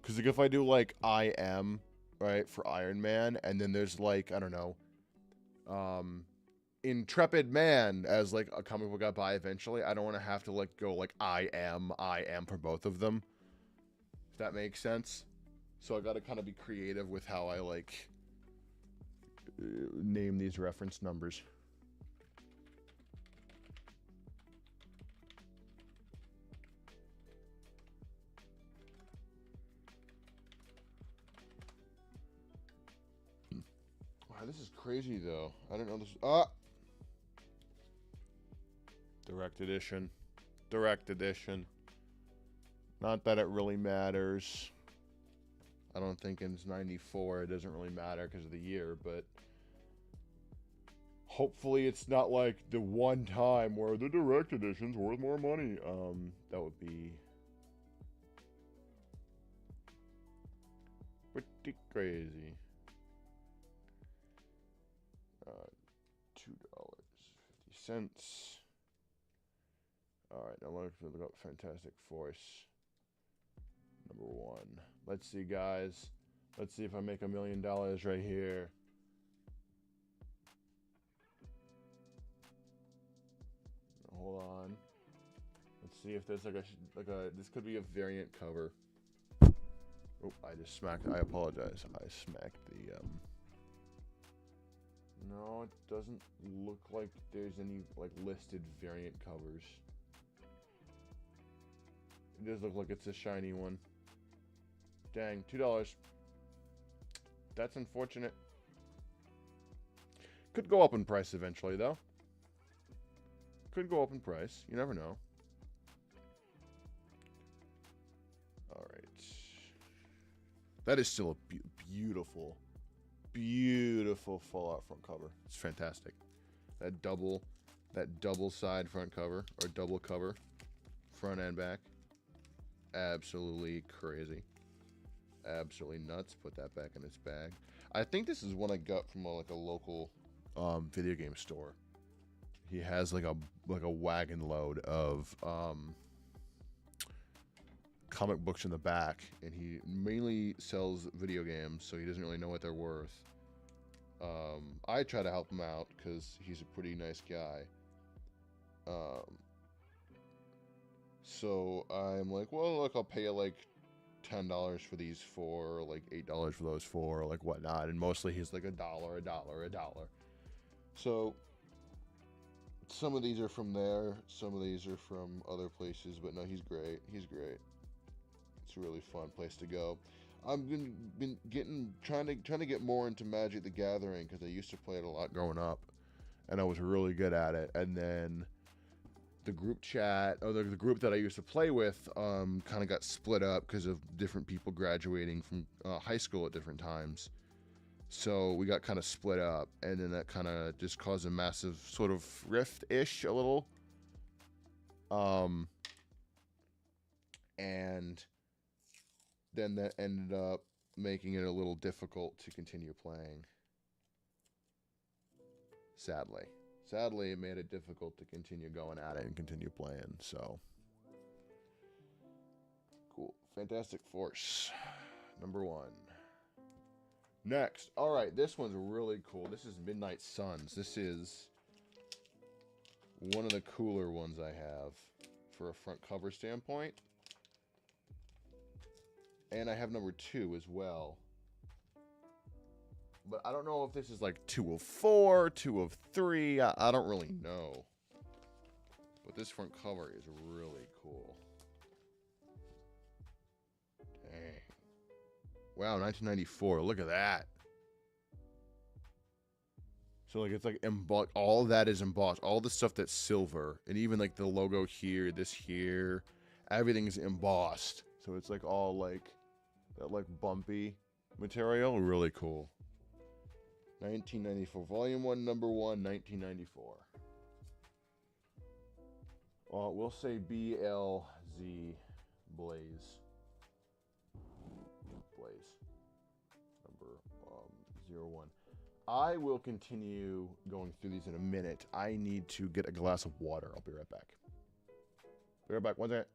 Because, like, if I do, like, IM, right, for Iron Man, and then there's, like, I don't know, Intrepid Man as, like, a comic book I buy eventually, I don't want to have to, like, go, like, I am for both of them. If that makes sense. So I gotta kind of be creative with how I, like, name these reference numbers. Wow, this is crazy, though. I don't know this. Direct edition. Direct edition. Not that it really matters. I don't think it's 94. It doesn't really matter because of the year, but hopefully it's not like the one time where the direct edition's worth more money. That would be pretty crazy. $2.50. Alright, now let's look up Fantastic Force. Number 1. Let's see, guys. Let's see if I make $1 million right here. Hold on. Let's see if there's like a this could be a variant cover. Oh, I just smacked. I apologize. I smacked the No, it doesn't look like there's any like listed variant covers. It does look like it's a shiny one. Dang, $2. That's unfortunate. Could go up in price eventually, though. Could go up in price. You never know. Alright. That is still a beautiful, beautiful Fallout front cover. It's fantastic. That double side front cover, or double cover, front and back. Absolutely crazy. Absolutely nuts. Put that back in its bag. I think this is one I got from like a local video game store. He has like a wagon load of comic books in the back, and he mainly sells video games, so he doesn't really know what they're worth. I try to help him out because he's a pretty nice guy. So I'm like, well, look, I'll pay you like $10 for these 4, or like $8 for those 4, or like whatnot. And mostly he's like $1. So some of these are from there, some of these are from other places, but no, he's great. He's great. It's a really fun place to go. I've been trying to get more into Magic the Gathering because I used to play it a lot growing up, and I was really good at it. And then the group chat, or the group that I used to play with, kind of got split up because of different people graduating from high school at different times. So we got kind of split up, and then that kind of just caused a massive sort of rift-ish a little. And then that ended up making it a little difficult to continue playing. Sadly, it made it difficult to continue going at it and continue playing, so. Cool. Fantastic Force. Number 1. Next. Alright, this one's really cool. This is Midnight Suns. This is one of the cooler ones I have for a front cover standpoint. And I have number 2 as well. But I don't know if this is like 2 of 4, 2 of 3. I don't really know. But this front cover is really cool. Dang. Wow, 1994. Look at that. So like it's like embossed. All of that is embossed. All the stuff that's silver, and even like the logo here, this here, everything's embossed. So it's like all like that like bumpy material. Really cool. 1994, Volume 1, Number 1, 1994. Well, we'll say BLZ Blaze. Blaze. Number 01. I will continue going through these in a minute. I need to get a glass of water. I'll be right back. Be right back. 1 second.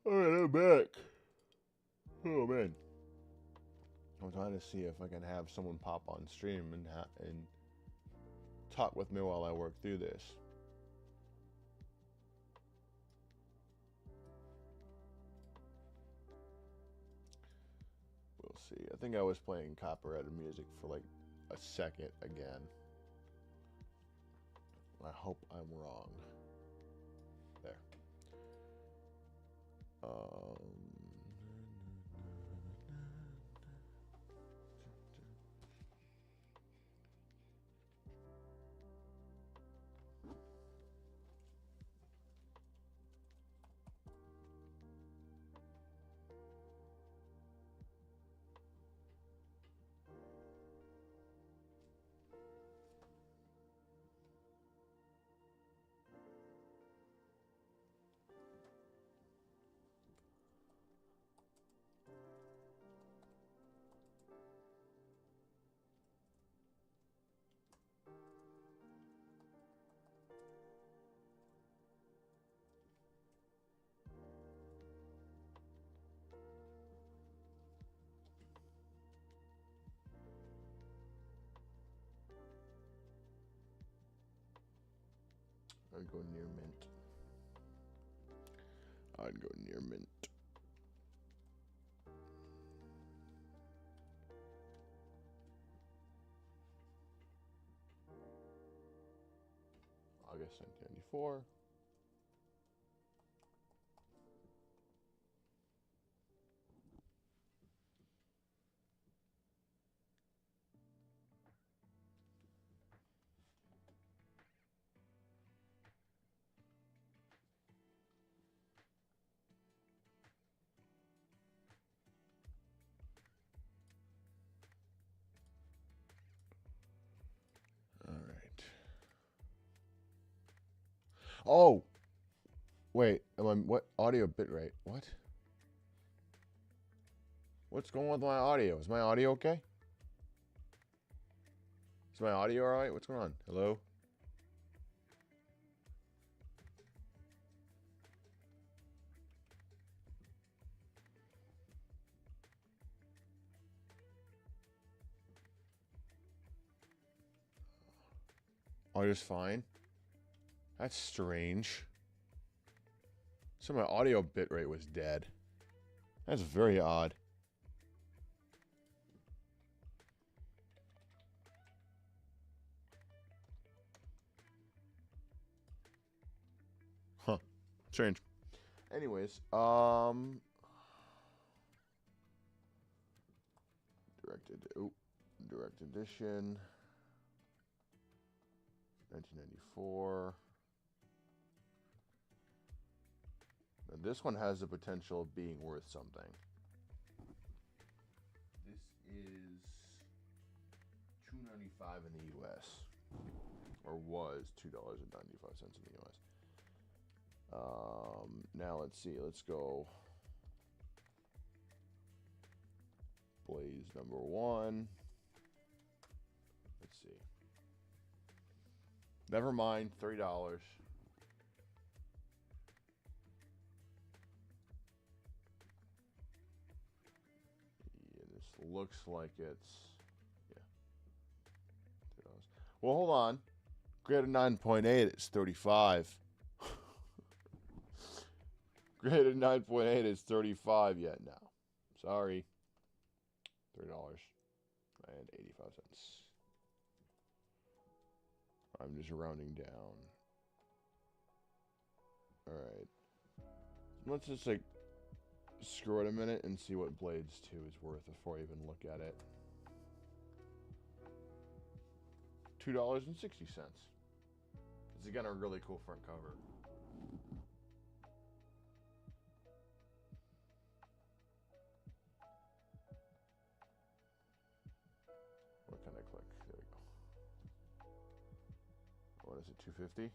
All right, I'm back. Oh man, I'm trying to see if I can have someone pop on stream and talk with me while I work through this. We'll see. I think I was playing copyrighted music for like a second again. I hope I'm wrong. There. I'd go near mint. I'd go near mint. August 1994. All right. Oh, wait. Am I what audio bitrate? What? What's going on with my audio? Is my audio okay? Is my audio all right? What's going on? Hello? Audio's fine. That's strange. So my audio bitrate was dead. That's very odd. Huh. Strange. Anyways, direct edition, 1994. Now this one has the potential of being worth something. This is $2.95 in the U.S. or was $2.95 in the U.S. Now let's see. Let's go. Blaze number 1. Let's see. Never mind, $3. Yeah, this looks like it's $2. Well, hold on. Graded 9.8 is 35. Graded 9.8 is 35 yet now. Sorry. $3.85. I'm just rounding down. Alright. Let's just like screw it a minute and see what Blades 2 is worth before I even look at it. $2.60. It's again a really cool front cover. What can I click? There we go. What is it, 250?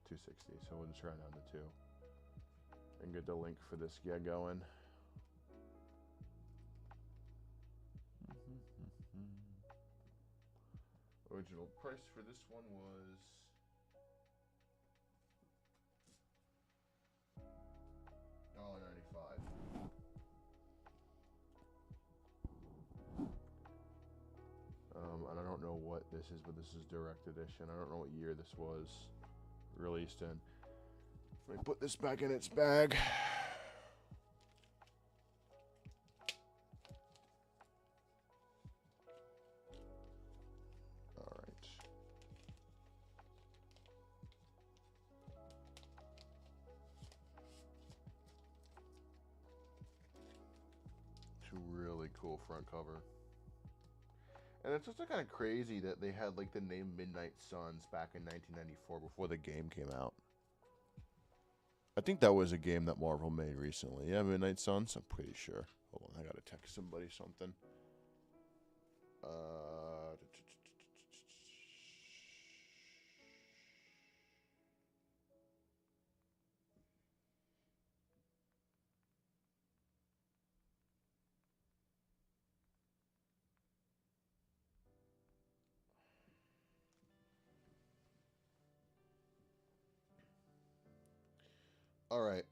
260. So we'll just round down to 2. And get the link for this guy going. Original price for this one was $1.95. And I don't know what this is, but this is direct edition. I don't know what year this was released in. Let me put this back in its bag. All right. It's a really cool front cover. And it's just kind of crazy that they had like the name Midnight Suns back in 1994 before the game came out. I think that was a game that Marvel made recently. Yeah, Midnight Suns? I'm pretty sure. Hold on, I gotta text somebody something. All right.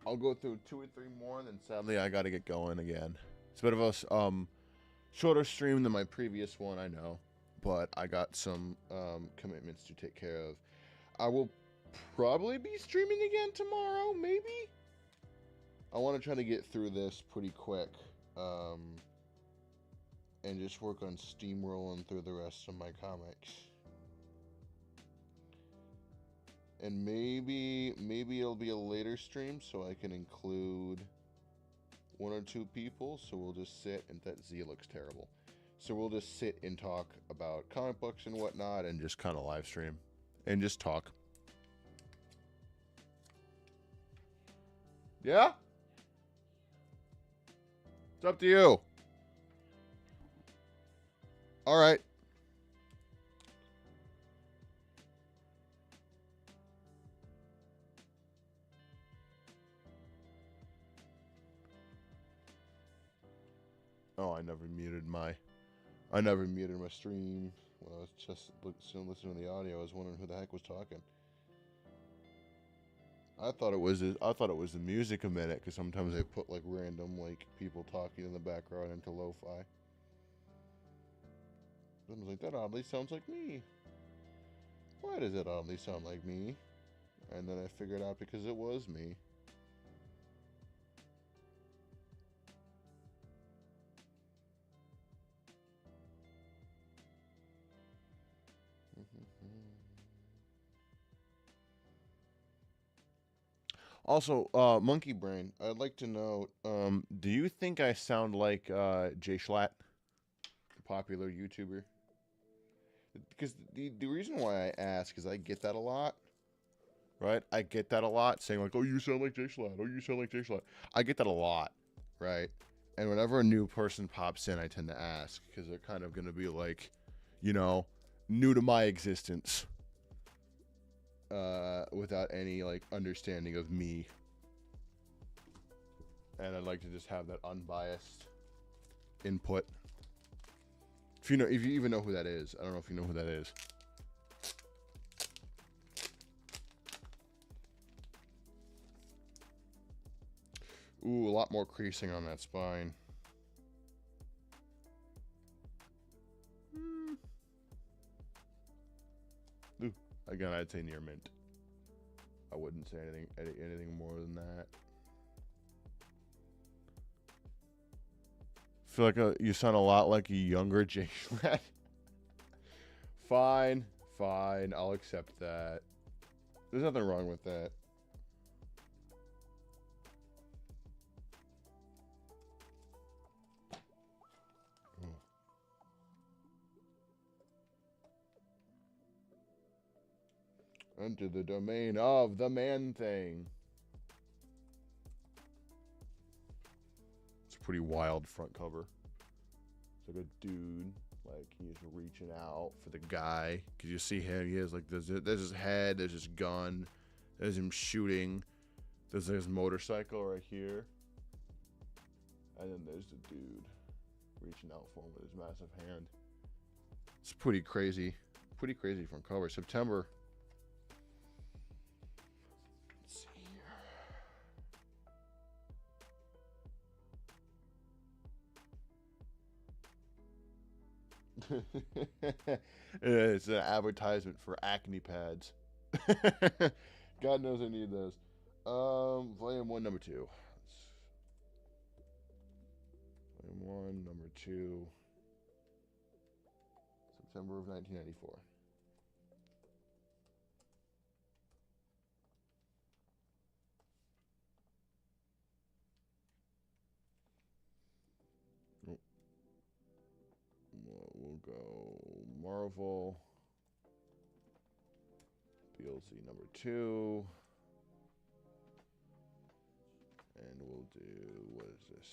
I'll go through 2 or 3 more, and then sadly I gotta get going again. It's a bit of a shorter stream than my previous one, I know, but I got some commitments to take care of. I will probably be streaming again tomorrow, maybe? I want to try to get through this pretty quick, and just work on steamrolling through the rest of my comics. And maybe it'll be a later stream so I can include 1 or 2 people. So we'll just sit, and that Z looks terrible. So we'll just sit and talk about comic books and whatnot, and just kind of live stream and just talk. Yeah? It's up to you. All right. Oh, I never muted my stream when I was just listening to the audio. I was wondering who the heck was talking. I thought it was the music a minute, because sometimes they put like random like people talking in the background into lo-fi. I was like, that oddly sounds like me. Why does it oddly sound like me? And then I figured out because it was me. Also, Monkey Brain, I'd like to know, do you think I sound like Jay Schlatt, the popular YouTuber? Because the reason why I ask is I get that a lot, right? I get that a lot, saying like, "Oh, you sound like Jay Schlatt. Oh, you sound like Jay Schlatt." I get that a lot, right? And whenever a new person pops in, I tend to ask because they're kind of going to be like, you know, new to my existence, without any like understanding of me. And I'd like to just have that unbiased input. If you even know who that is, I don't know if you know who that is. Ooh, a lot more creasing on that spine. Ooh, again, I'd say near mint. I wouldn't say anything more than that. I feel like you sound a lot like a younger Jay Schlatt. Fine, I'll accept that. There's nothing wrong with that. Enter the domain of the man thing. It's a pretty wild front cover. It's like a dude, like he's reaching out for the guy. Cause you see him, he has like there's his head, there's his gun, there's him shooting, there's his motorcycle right here, and then there's the dude reaching out for him with his massive hand. It's pretty crazy front cover. September. It's an advertisement for acne pads. God knows I need those. Volume 1, number 2. Volume 1, number 2. September of 1994. We'll go Marvel. BLC number 2. And we'll do, what is this?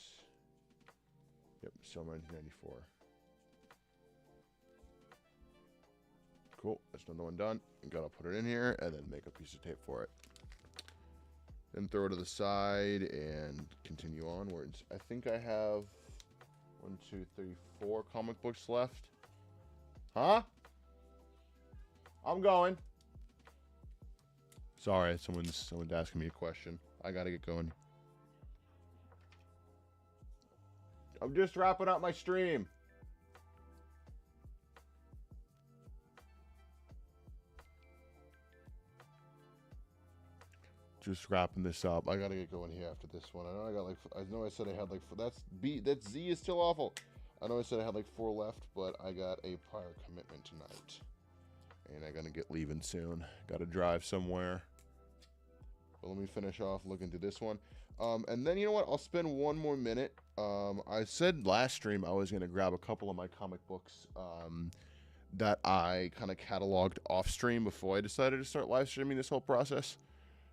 Yep, summer 1994. Cool, that's another one done. Gotta put it in here and then make a piece of tape for it. Then throw it to the side and continue onwards. I think I have 1, 2, 3, 4 comic books left. Huh? I'm going. Sorry, someone's asking me a question. I gotta get going. I'm just wrapping up my stream. Just wrapping this up. I gotta get going here after this one. I know I said I had like that Z is still awful. I know I said I had like 4 left, but I got a prior commitment tonight. And I'm gonna get leaving soon. Gotta drive somewhere. But let me finish off looking through this one. And then you know what? I'll spend one more minute. I said last stream I was gonna grab a couple of my comic books that I kind of cataloged off stream before I decided to start live streaming this whole process.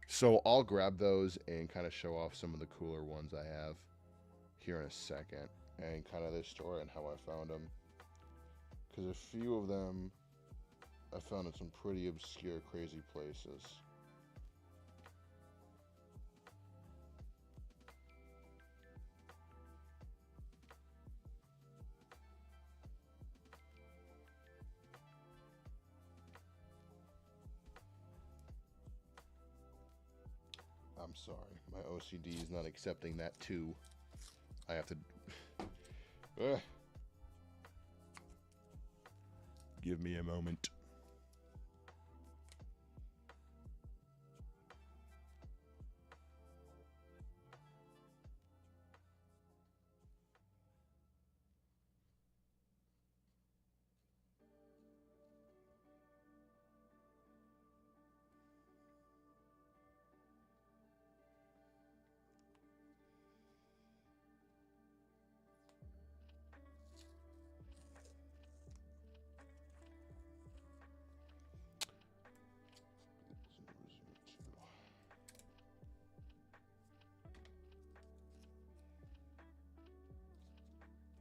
So I'll grab those and kind of show off some of the cooler ones I have here in a second. And kind of their story and how I found them. Because a few of them I found in some pretty obscure, crazy places. I'm sorry, my OCD is not accepting that too. I have to... Give me a moment.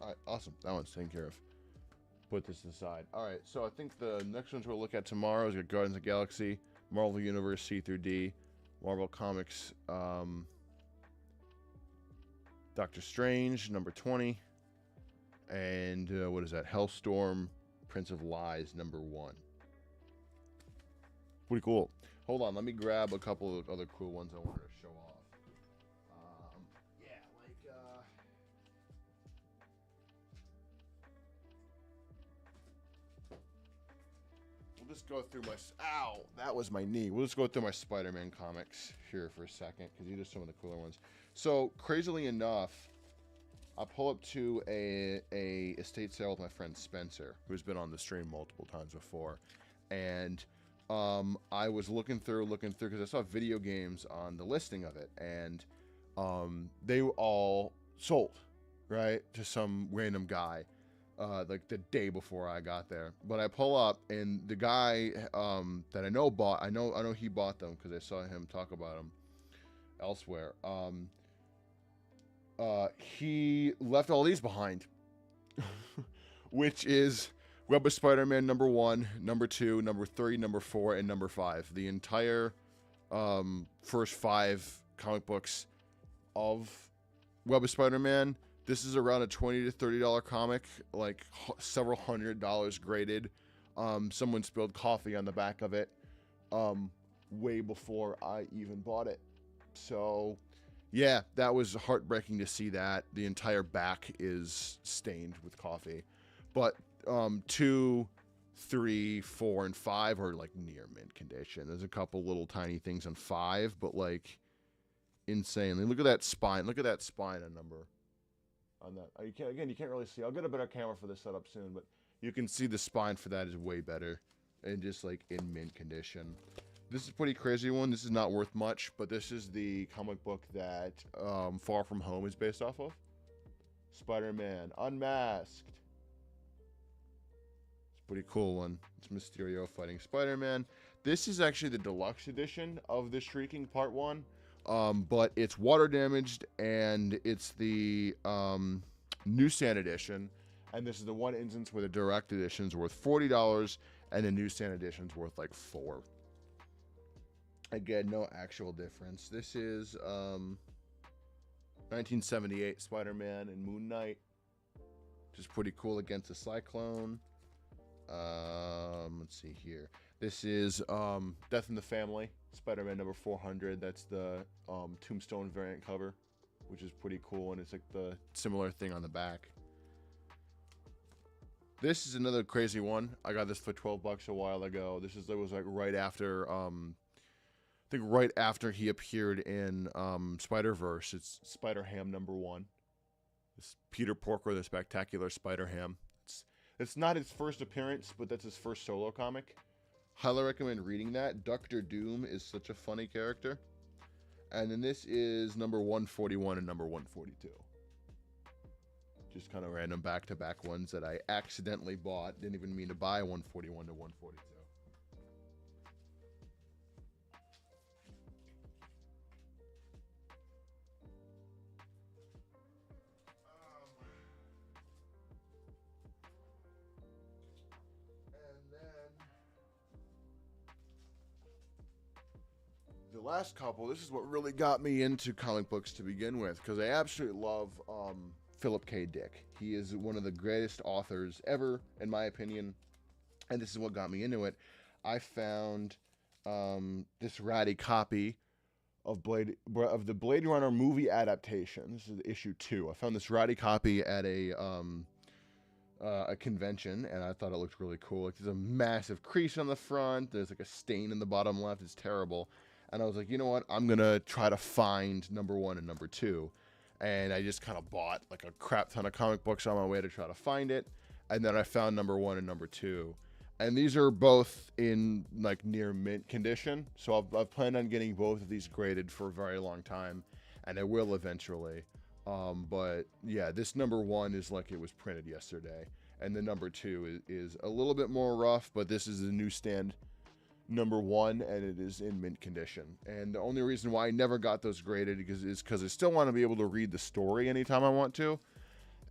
All right, awesome. That one's taken care of. Put this aside. All right, so I think the next ones we'll look at tomorrow is Guardians of the Galaxy, Marvel Universe C through D, Marvel Comics, Doctor Strange, number 20, and what is that? Hellstorm, Prince of Lies, number 1. Pretty cool. Hold on, let me grab a couple of other cool ones I wanted to show off. We'll just go through my... Ow! That was my knee. We'll just go through my Spider-Man comics here for a second, because these are some of the cooler ones. So, crazily enough, I pull up to a estate sale with my friend Spencer, who's been on the stream multiple times before. And I was looking through, because I saw video games on the listing of it. And they were all sold, right, to some random guy. Like the day before I got there, but I pull up and the guy that I know bought. I know he bought them because I saw him talk about them elsewhere. He left all these behind, which is Web of Spider-Man number 1, number 2, number 3, number 4, and number 5. The entire first 5 comic books of Web of Spider-Man. This is around a $20 to $30 comic, like several $100 graded. Someone spilled coffee on the back of it way before I even bought it. So, yeah, that was heartbreaking to see that. The entire back is stained with coffee. But 2, 3, 4, and 5 are like near mint condition. There's a couple little tiny things on 5, but like insanely. Look at that spine. Look at that spine on number... on that. You can't really see. I'll get a better camera for this setup soon, but you can see the spine for that is way better and just like in mint condition. This is a pretty crazy one. This is not worth much, but this is the comic book that Far From Home is based off of. Spider-Man Unmasked. It's a pretty cool one. It's Mysterio fighting Spider-Man. This is actually the deluxe edition of the Shrieking Part 1. But it's water damaged, and it's the newsstand edition, and this is the one instance where the direct edition is worth $40, and the newsstand edition is worth like $4. Again, no actual difference. This is 1978 Spider-Man and Moon Knight, which is pretty cool against a cyclone. Let's see here. This is Death in the Family, Spider-Man number 400. That's the Tombstone variant cover, which is pretty cool, and it's like the similar thing on the back. This is another crazy one. I got this for $12 a while ago. It was like right after I think right after he appeared in Spider-Verse. It's Spider-Ham number 1. It's Peter Porker, the Spectacular Spider-Ham. It's not his first appearance, but that's his first solo comic. Highly recommend reading that. Dr. Doom is such a funny character. And then this is number 141 and number 142. Just kind of random back-to-back ones that I accidentally bought. Didn't even mean to buy 141 to 142. The last couple, this is what really got me into comic books to begin with, because I absolutely love Philip K. Dick. He is one of the greatest authors ever, in my opinion, and this is what got me into it. I found this ratty copy of the Blade Runner movie adaptation. This is issue 2. I found this ratty copy at a convention, and I thought it looked really cool. Like, there's a massive crease on the front. There's like a stain in the bottom left. It's terrible. And I was like, you know what? I'm going to try to find number 1 and number 2. And I just kind of bought like a crap ton of comic books on my way to try to find it. And then I found number 1 and number 2. And these are both in like near mint condition. So I've planned on getting both of these graded for a very long time. And I will eventually. But yeah, this number 1 is like it was printed yesterday. And the number 2 is a little bit more rough. But this is the newsstand number 1, and it is in mint condition. And the only reason why I never got those graded is because I still want to be able to read the story anytime I want to.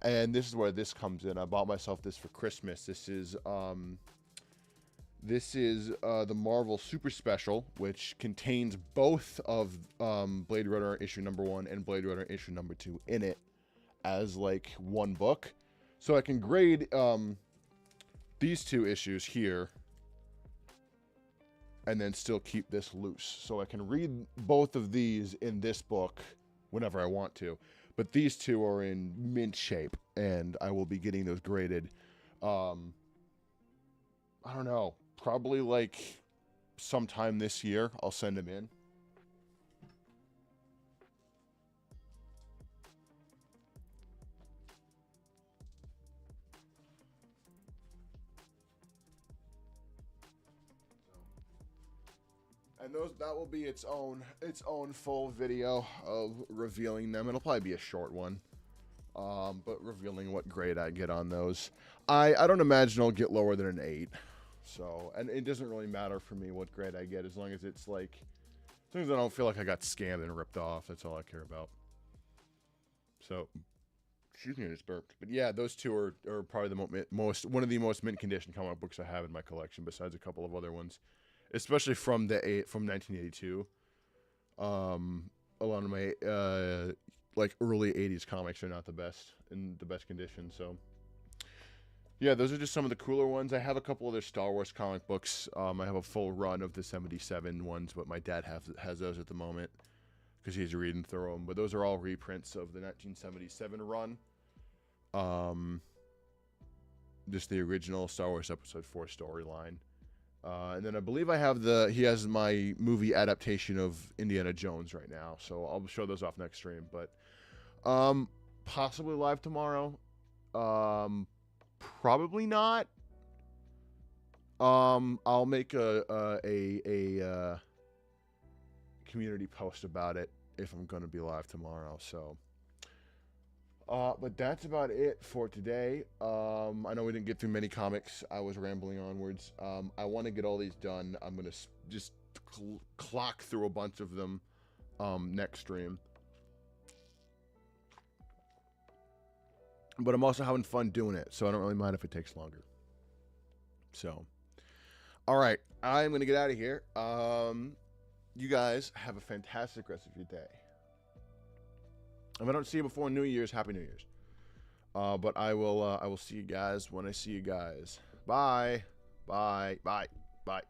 And this is where this comes in. I bought myself this for Christmas. This is the Marvel Super Special, which contains both of Blade Runner issue number 1 and Blade Runner issue number 2 in it as like one book. So I can grade these 2 issues here and then still keep this loose. So I can read both of these in this book whenever I want to. But these 2 are in mint shape, and I will be getting those graded. I don't know, probably like sometime this year, I'll send them in. And that will be its own full video of revealing them. It'll probably be a short one, but revealing what grade I get on those. I don't imagine I'll get lower than an 8. So, and it doesn't really matter for me what grade I get, as long as it's like, as long as I don't feel like I got scammed and ripped off. That's all I care about. So, excuse me, I just burped. But yeah, those 2 are probably the one of the most mint condition comic books I have in my collection, besides a couple of other ones. Especially from 1982. A lot of my like early 80s comics are not the best in the best condition. So yeah, those are just some of the cooler ones. I have a couple other Star Wars comic books. I have a full run of the 77 ones, but my dad has those at the moment because he's reading through them. But those are all reprints of the 1977 run. Just the original Star Wars Episode 4 storyline. And then I believe he has my movie adaptation of Indiana Jones right now. So I'll show those off next stream. But possibly live tomorrow. Probably not. I'll make a community post about it if I'm going to be live tomorrow. So, but that's about it for today. I know we didn't get through many comics. I was rambling onwards. I want to get all these done. I'm going to just clock through a bunch of them next stream. But I'm also having fun doing it, so I don't really mind if it takes longer. So, all right. I'm going to get out of here. You guys have a fantastic rest of your day. If I don't see you before New Year's, Happy New Year's. But I will see you guys when I see you guys. Bye. Bye. Bye. Bye.